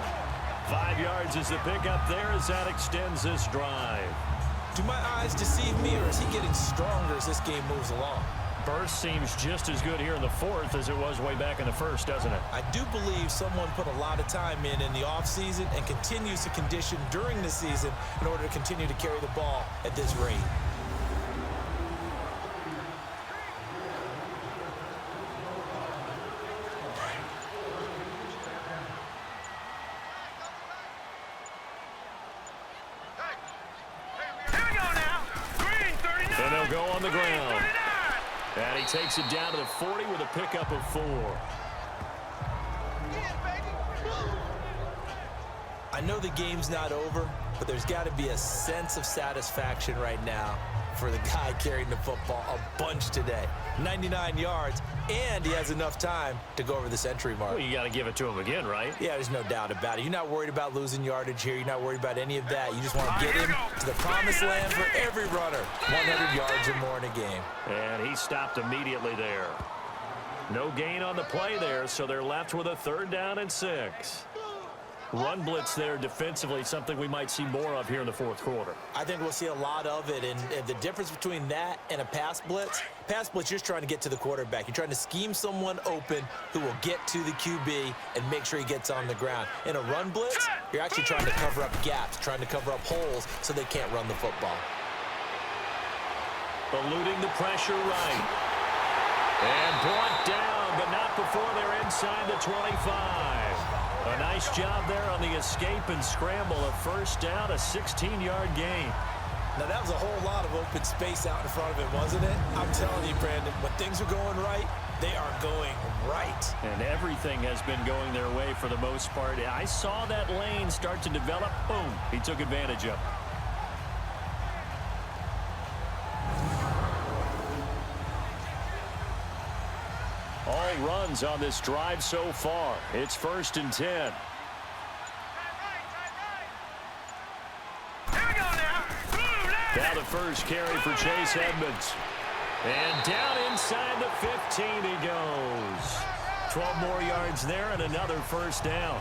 5 yards is the pickup there as that extends this drive. Do my eyes deceive me, or is he getting stronger as this game moves along? Burst seems just as good here in the 4th as it was way back in the 1st, doesn't it? I do believe someone put a lot of time in the offseason and continues to condition during the season in order to continue to carry the ball at this rate. Here we go now. Green 39. And they'll go on the Green ground. 39. And he takes it down to the 40 with a pickup of 4. I know the game's not over, but there's got to be a sense of satisfaction right now for the guy carrying the football a bunch today. 99 yards, and he has enough time to go over the century mark. Well, you got to give it to him again, right? Yeah, there's no doubt about it. You're not worried about losing yardage here. You're not worried about any of that. You just want to get him to the promised land for every runner. 100 yards or more in a game. And he stopped immediately there. No gain on the play there, so they're left with a 3rd down and 6. Run blitz there defensively, something we might see more of here in the 4th quarter. I think we'll see a lot of it, and the difference between that and a pass blitz, you're just trying to get to the quarterback. You're trying to scheme someone open who will get to the QB and make sure he gets on the ground. In a run blitz, you're actually trying to cover up gaps, trying to cover up holes so they can't run the football. Eluding the pressure right. And brought down, but not before they're inside the 25. A nice job there on the escape and scramble. A first down, a 16-yard gain. Now, that was a whole lot of open space out in front of him, wasn't it? I'm telling you, Brandon, when things are going right, they are going right. And everything has been going their way for the most part. I saw that lane start to develop. Boom. He took advantage of it. All runs on this drive so far. It's 1st and 10. Here we go now. Now the first carry for Chase Edmonds. And down inside the 15 he goes. 12 more yards there and another first down.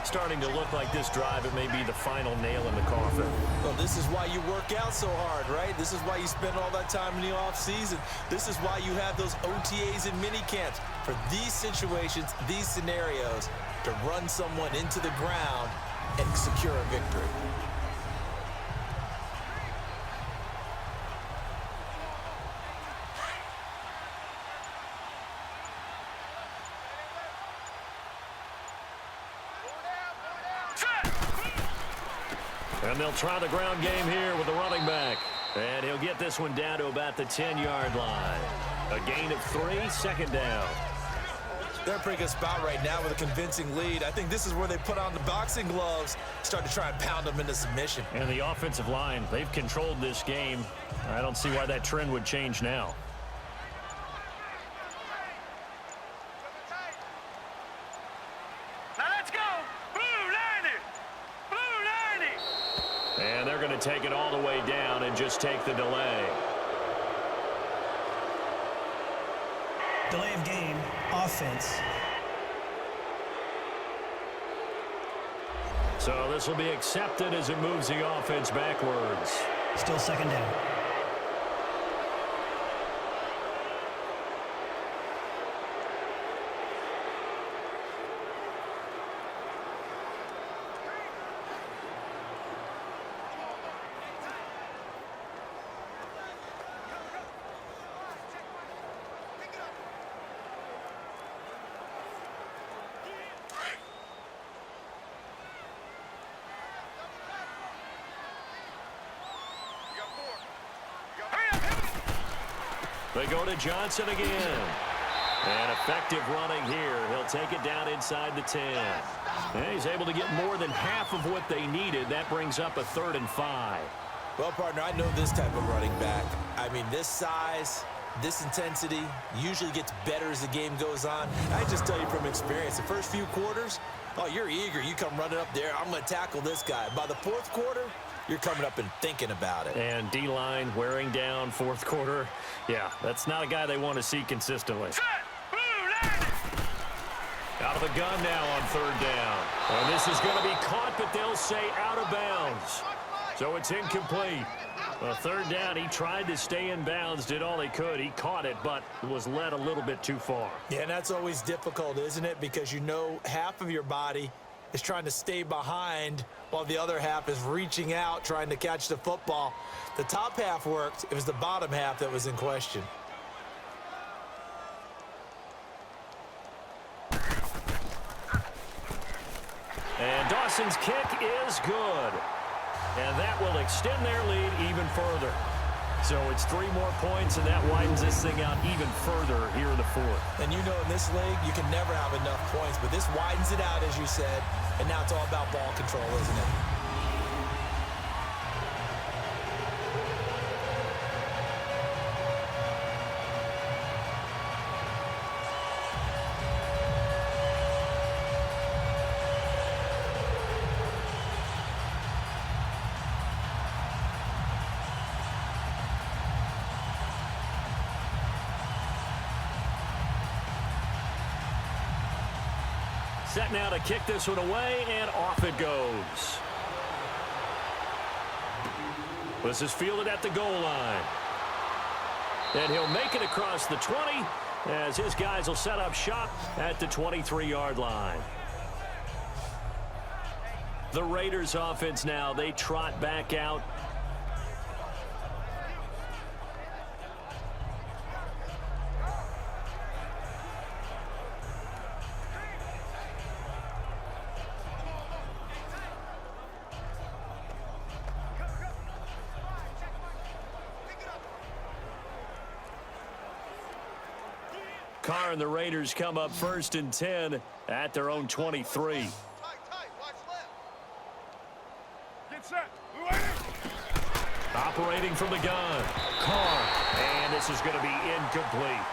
Starting to look like this drive, it may be the final nail in the coffin. Well, this is why you work out so hard, right? This is why you spend all that time in the offseason. This is why you have those OTAs and mini camps. For these situations, these scenarios, to run someone into the ground and secure a victory. And they'll try the ground game here with the running back. And he'll get this one down to about the 10-yard line. A gain of 3, 2nd down. They're in a pretty good spot right now with a convincing lead. I think this is where they put on the boxing gloves, start to try and pound them into submission. And the offensive line, they've controlled this game. I don't see why that trend would change now. Now let's go. Blue 90. Blue 90. And they're going to take it all the way down and just take the delay. Delay of game, offense. So this will be accepted as it moves the offense backwards. Still 2nd down. They go to Johnson again. And effective running here. He'll take it down inside the 10. And he's able to get more than half of what they needed. That brings up a 3rd and 5. Well, partner, I know this type of running back. I mean, this size, This intensity usually gets better as the game goes on. I just tell you from experience, the first few quarters, oh, you're eager. You come running up there, I'm going to tackle this guy. By the fourth quarter, you're coming up and thinking about it. And D-line wearing down fourth quarter. Yeah, that's not a guy they want to see consistently. Set. Blue landing. Out of the gun now on third down. And this is going to be caught, but they'll say out of bounds. So it's incomplete. Third down, he tried to stay in bounds, did all he could. He caught it, but was led a little bit too far. Yeah, and that's always difficult, isn't it? Because you know half of your body is trying to stay behind while the other half is reaching out, trying to catch the football. The top half worked. It was the bottom half that was in question. And Dawson's kick is good. And that will extend their lead even further. So it's 3 more points, and that widens this thing out even further here in the fourth. And you know in this league, you can never have enough points, but this widens it out, as you said, and now it's all about ball control, isn't it? Set now to kick this one away, and off it goes. This is fielded at the goal line. And he'll make it across the 20 as his guys will set up shop at the 23-yard line. The Raiders offense now, they trot back out. Carr and the Raiders come up 1st and 10 at their own 23. Tight, watch left. Get set. Blue landing. Operating from the gun. Carr. And this is going to be incomplete.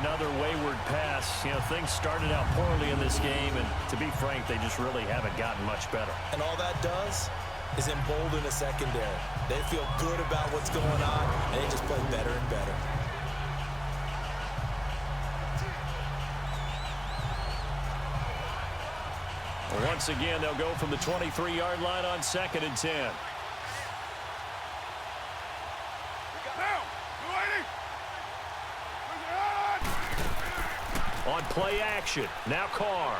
Another wayward pass. You know, things started out poorly in this game, and to be frank, they just really haven't gotten much better. And all that does is embolden a secondary. They feel good about what's going on, and they just play better and better. Once again, they'll go from the 23-yard line on 2nd and 10. Now. Blue landing. On play action. Now Carr.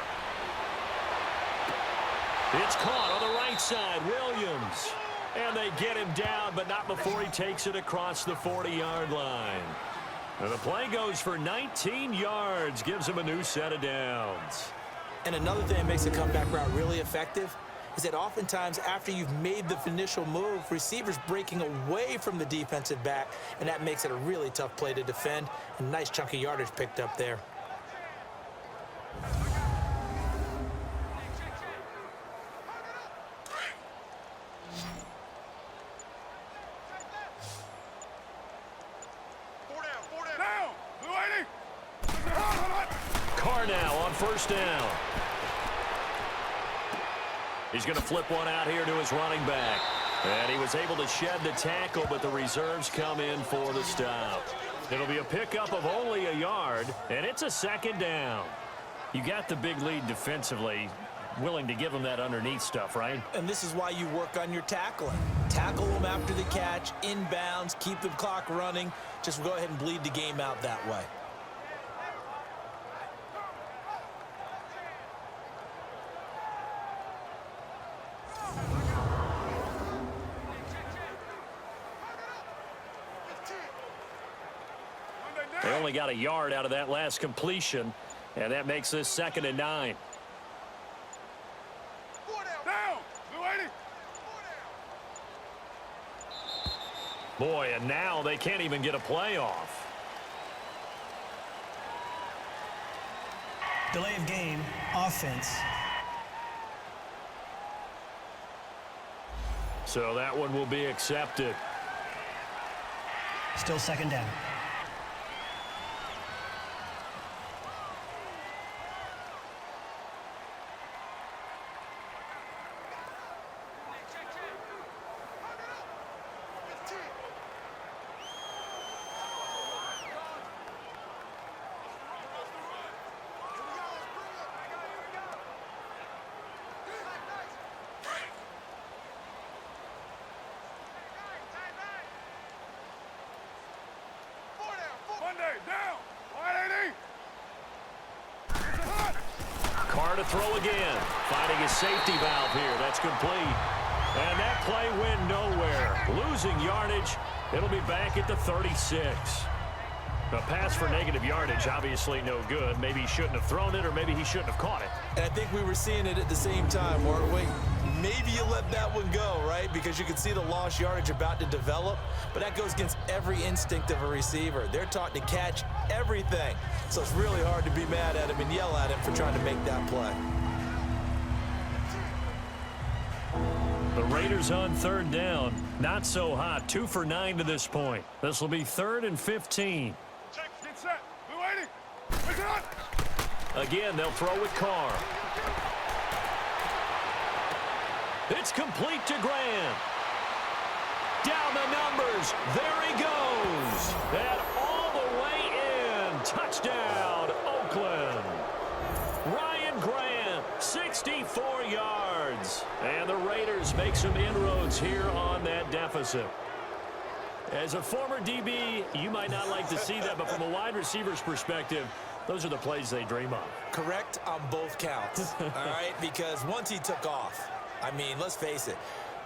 It's caught on the right side. Williams. And they get him down, but not before he takes it across the 40-yard line. And the play goes for 19 yards. Gives him a new set of downs. And another thing that makes a comeback route really effective is that oftentimes after you've made the initial move, receivers breaking away from the defensive back, and that makes it a really tough play to defend. A nice chunk of yardage picked up there. Four down. Now. Blue landing. Carr now on 1st down. He's going to flip one out here to his running back. And he was able to shed the tackle, but the reserves come in for the stop. It'll be a pickup of only a yard, and it's a 2nd down. You got the big lead defensively, willing to give them that underneath stuff, right? And this is why you work on your tackling. Tackle them after the catch, inbounds, keep the clock running. Just go ahead and bleed the game out that way. They only got a yard out of that last completion, and that makes this 2nd and 9. Down. Blue landing. Boy, and now they can't even get a play off. Delay of game, offense. So that one will be accepted. Still second down. Carr to throw again. Finding his safety valve here. That's complete. And that play went nowhere. Losing yardage. It'll be back at the 36. A pass for negative yardage, obviously no good. Maybe he shouldn't have thrown it, or maybe he shouldn't have caught it. And I think we were seeing it at the same time, weren't we? Maybe you let that one go, right? Because you can see the lost yardage about to develop, but that goes against every instinct of a receiver. They're taught to catch everything. So it's really hard to be mad at him and yell at him for trying to make that play. The Raiders on third down. Not so hot. 2 for 9 to this point. This will be 3rd and 15. Get set. We're waiting. Pick it up. Again, they'll throw with Carr. It's complete to Graham. Down the numbers. There he goes. And all the way in. Touchdown, Oakland. Ryan Graham, 64 yards. And the Raiders make some inroads here on that deficit. As a former DB, you might not like to see that, but from a wide receiver's perspective, those are the plays they dream of. Correct on both counts, all right? Because once he took off, I mean, let's face it,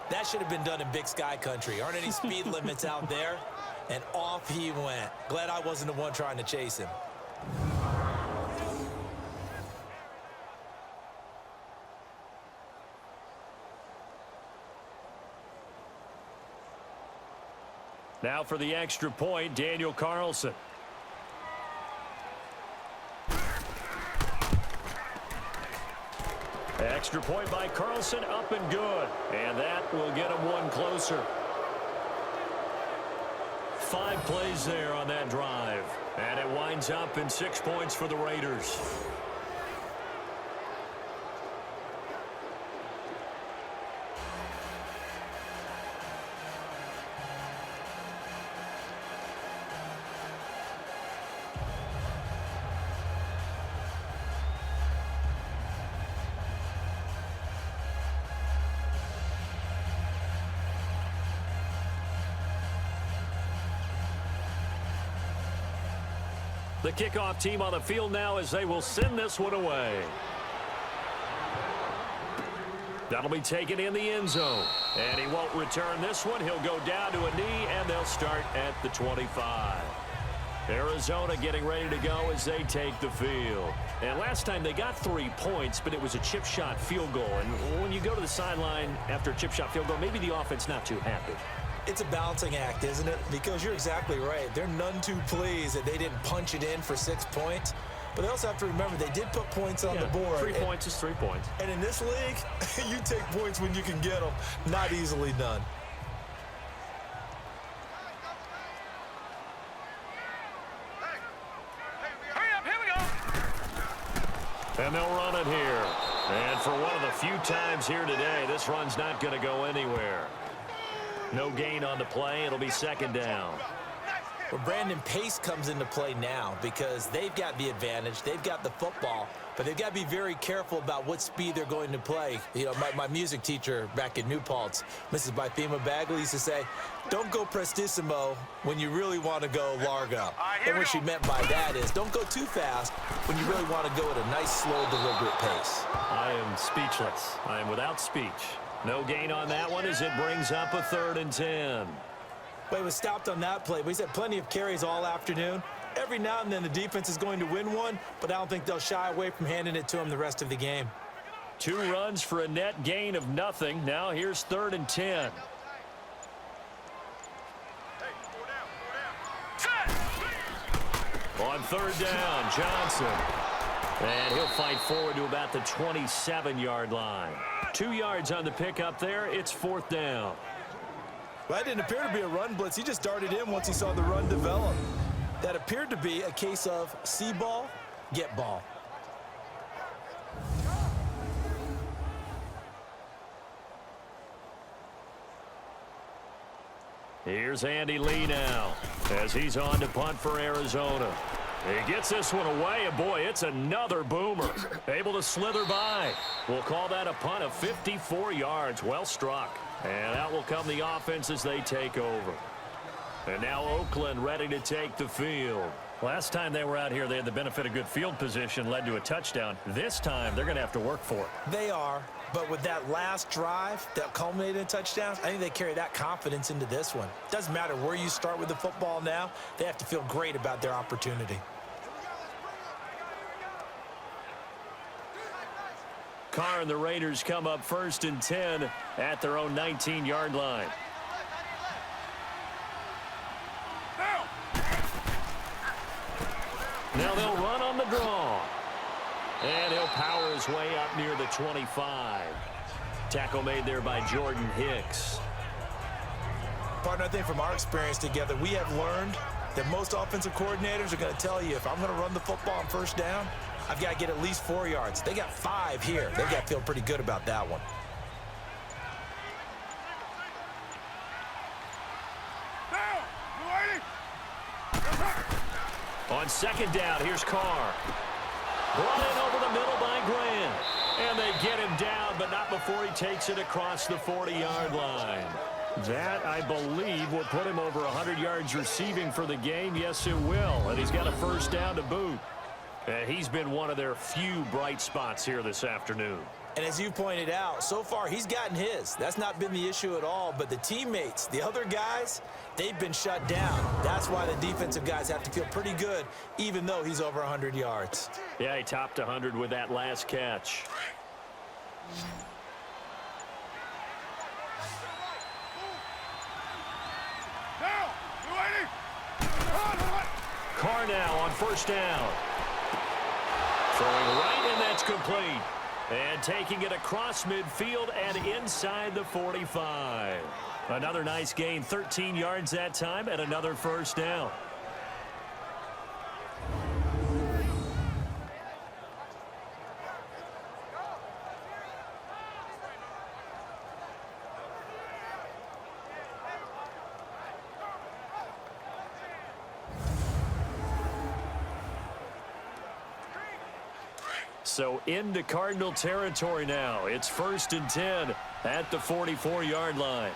that should have been done in Big Sky country. Aren't any speed limits out there? And off he went. Glad I wasn't the one trying to chase him. Now for the extra point, Daniel Carlson. Extra point by Carlson, up and good. And that will get him one closer. 5 plays there on that drive. And it winds up in 6 points for the Raiders. The kickoff team on the field now as they will send this one away. That'll be taken in the end zone. And he won't return this one. He'll go down to a knee, and they'll start at the 25. Arizona getting ready to go as they take the field. And last time they got 3 points, but it was a chip shot field goal. And when you go to the sideline after a chip shot field goal, maybe the offense not too happy. It's a balancing act, isn't it? Because you're exactly right. They're none too pleased that they didn't punch it in for 6 points. But they also have to remember they did put points on the board. 3 points is 3 points. And in this league, you take points when you can get them. Not easily done. Hurry up, here we go. And they'll run it here. And for one of the few times here today, this run's not going to go anywhere. No gain on the play. It'll be 2nd down. Well, Brandon, pace comes into play now because they've got the advantage. They've got the football, but they've got to be very careful about what speed they're going to play. You know, my music teacher back in New Paltz, Mrs. Bythema Bagley, used to say, don't go prestissimo when you really want to go largo. And what she meant by that is don't go too fast when you really want to go at a nice, slow, deliberate pace. I am speechless. I am without speech. No gain on that one as it brings up a 3rd and 10. Well, he was stopped on that play, but he's had plenty of carries all afternoon. Every now and then the defense is going to win one, but I don't think they'll shy away from handing it to him the rest of the game. 2 runs for a net gain of nothing. Now here's 3rd and 10. On 3rd down, Johnson. And he'll fight forward to about the 27-yard line. 2 yards on the pickup there. It's 4th down. Well, that didn't appear to be a run blitz. He just darted in once he saw the run develop. That appeared to be a case of see ball, get ball. Here's Andy Lee now as he's on to punt for Arizona. He gets this one away, and boy, it's another boomer. Able to slither by. We'll call that a punt of 54 yards. Well struck. And out will come the offense as they take over. And now Oakland ready to take the field. Last time they were out here, they had the benefit of good field position, led to a touchdown. This time, they're going to have to work for it. They are, but with that last drive that culminated in touchdowns, I think they carry that confidence into this one. Doesn't matter where you start with the football now, they have to feel great about their opportunity. Carr and the Raiders come up 1st and 10 at their own 19-yard line. Now they'll run on the draw. And he'll power his way up near the 25. Tackle made there by Jordan Hicks. Partner, I think from our experience together, we have learned that most offensive coordinators are going to tell you, if I'm going to run the football on first down, I've got to get at least 4 yards. They got 5 here. They got to feel pretty good about that one. On 2nd down, here's Carr. Brought in over the middle by Grant. And they get him down, but not before he takes it across the 40-yard line. That, I believe, will put him over 100 yards receiving for the game. Yes, it will. And he's got a first down to boot. He's been one of their few bright spots here this afternoon. And as you pointed out, so far he's gotten his. That's not been the issue at all. But the teammates, the other guys, they've been shut down. That's why the defensive guys have to feel pretty good, even though he's over 100 yards. Yeah, he topped 100 with that last catch. Carr now on 1st down. Throwing right, and that's complete. And taking it across midfield and inside the 45. Another nice gain, 13 yards that time, and another first down. So into Cardinal territory now. It's 1st and 10 at the 44-yard line.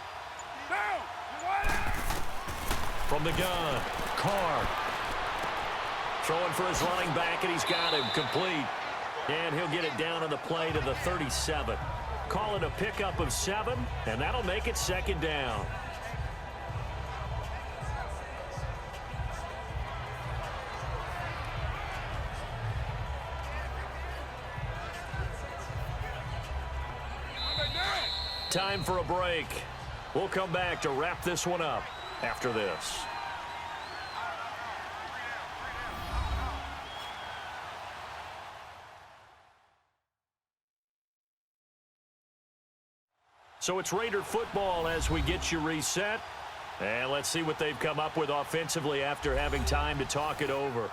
From the gun, Carr. Throwing for his running back, and he's got him complete. And he'll get it down on the play to the 37. Call it a pickup of 7, and that'll make it 2nd down. Time for a break. We'll come back to wrap this one up after this. So it's Raider football as we get you reset. And let's see what they've come up with offensively after having time to talk it over.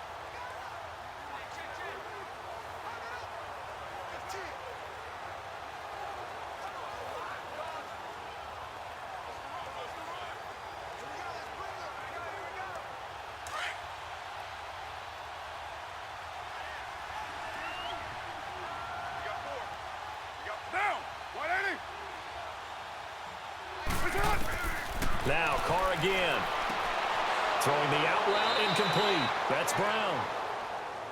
Now Carr again. Throwing the out route, incomplete. That's Brown.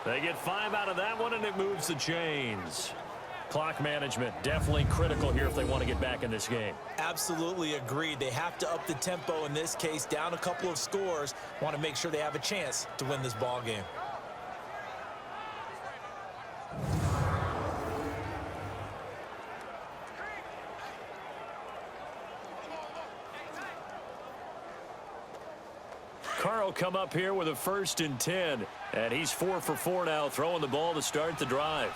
They get 5 out of that one, and it moves the chains. Clock management definitely critical here if they want to get back in this game. Absolutely agreed. They have to up the tempo in this case, down a couple of scores. Want to make sure they have a chance to win this ball game. Carr will come up here with a 1st and 10, and he's 4 for 4 now, throwing the ball to start the drive.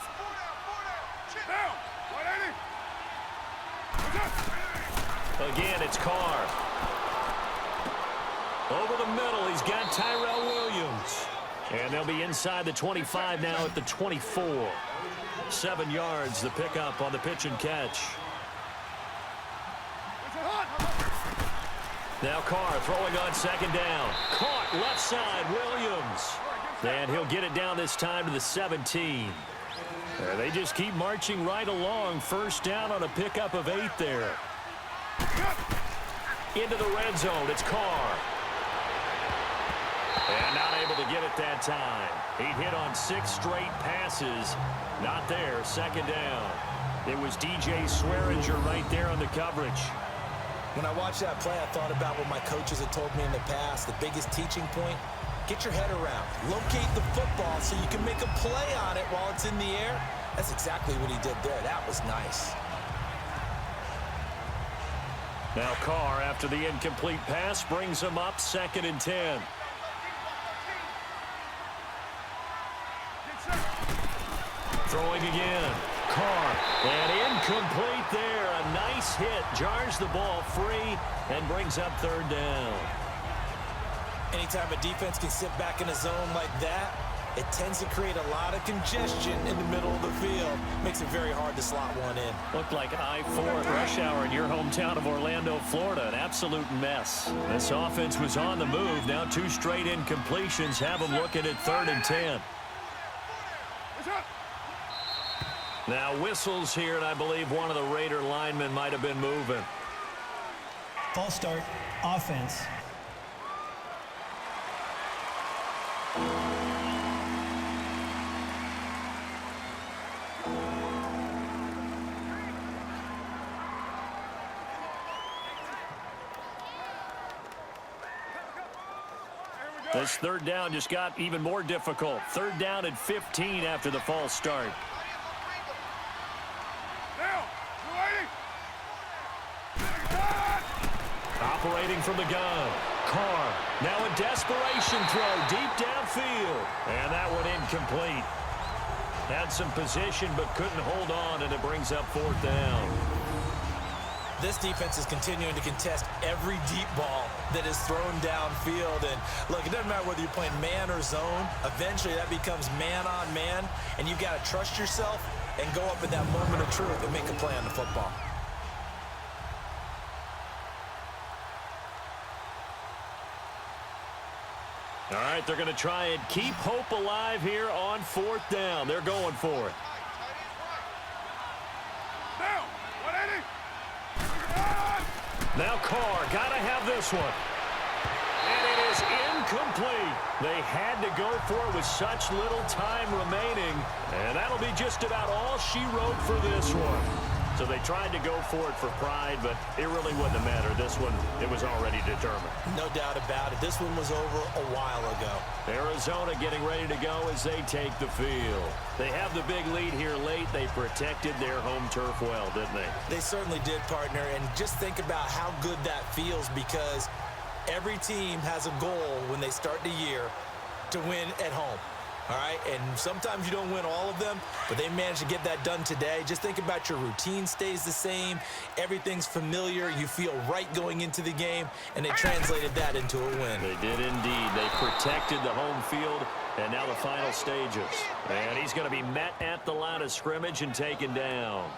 Again, it's Carr. Over the middle, he's got Tyrell Williams. And they'll be inside the 25 now at the 24. 7 yards, the pickup on the pitch and catch. Now Carr throwing on second down. Caught left side, Williams. And he'll get it down this time to the 17. They just keep marching right along. First down on a pickup of 8 there. Into the red zone, it's Carr. And not able to get it that time. He'd hit on 6 straight passes. Not there, second down. It was DJ Swearinger right there on the coverage. When I watched that play, I thought about what my coaches had told me in the past. The biggest teaching point, get your head around. Locate the football so you can make a play on it while it's in the air. That's exactly what he did there. That was nice. Now Carr, after the incomplete pass, brings him up 2nd and 10. Throwing again. Carr, and incomplete there. A nice hit. Jars the ball free and brings up 3rd down. Anytime a defense can sit back in a zone like that, it tends to create a lot of congestion in the middle of the field. Makes it very hard to slot one in. Looked like I-4 at rush hour in your hometown of Orlando, Florida. An absolute mess. This offense was on the move. Now 2 straight incompletions have them looking at 3rd and 10. Now whistles here, and I believe one of the Raider linemen might have been moving. False start, offense. This 3rd down just got even more difficult. 3rd down and 15 after the false start. Operating from the gun. Carr. Now a desperation throw deep downfield. And that one incomplete. Had some position but couldn't hold on, and it brings up 4th down. This defense is continuing to contest every deep ball that is thrown downfield. And look, it doesn't matter whether you're playing man or zone. Eventually that becomes man on man, and you've got to trust yourself and go up at that moment of truth and make a play on the football. All right, they're going to try and keep hope alive here on 4th down. They're going for it. Now Carr, got to have this one. And it is incomplete. They had to go for it with such little time remaining. And that'll be just about all she wrote for this one. So they tried to go for it for pride, but it really wouldn't have mattered. This one, it was already determined. No doubt about it. This one was over a while ago. Arizona getting ready to go as they take the field. They have the big lead here late. They protected their home turf well, didn't they? They certainly did, partner. And just think about how good that feels, because every team has a goal when they start the year to win at home. All right, and sometimes you don't win all of them, but they managed to get that done today. Just think about your routine stays the same. Everything's familiar. You feel right going into the game, and they translated that into a win. They did indeed. They protected the home field, and now the final stages. And he's going to be met at the line of scrimmage and taken down.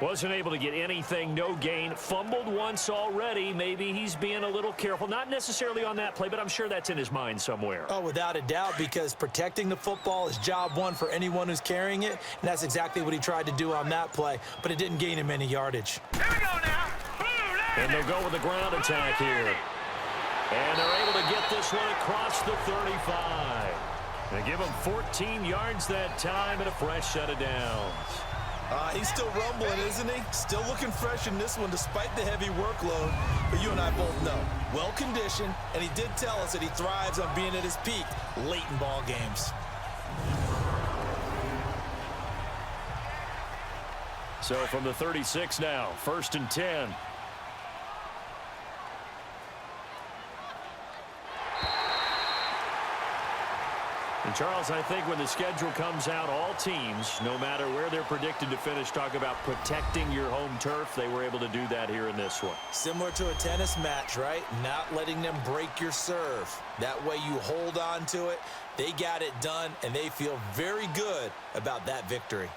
Wasn't able to get anything, no gain. Fumbled once already. Maybe he's being a little careful. Not necessarily on that play, but I'm sure that's in his mind somewhere. Oh, without a doubt, because protecting the football is job one for anyone who's carrying it, and that's exactly what he tried to do on that play, but it didn't gain him any yardage. Here we go now. And they'll go with the ground attack here. And they're able to get this one across the 35. They give him 14 yards that time and a fresh set of downs. He's still rumbling, isn't he? Still looking fresh in this one despite the heavy workload. But you and I both know, well-conditioned, and he did tell us that he thrives on being at his peak late in ball games. So from the 36 now, 1st and 10. And Charles, I think when the schedule comes out, all teams, no matter where they're predicted to finish, talk about protecting your home turf. They were able to do that here in this one. Similar to a tennis match, right? Not letting them break your serve. That way you hold on to it. They got it done, and they feel very good about that victory.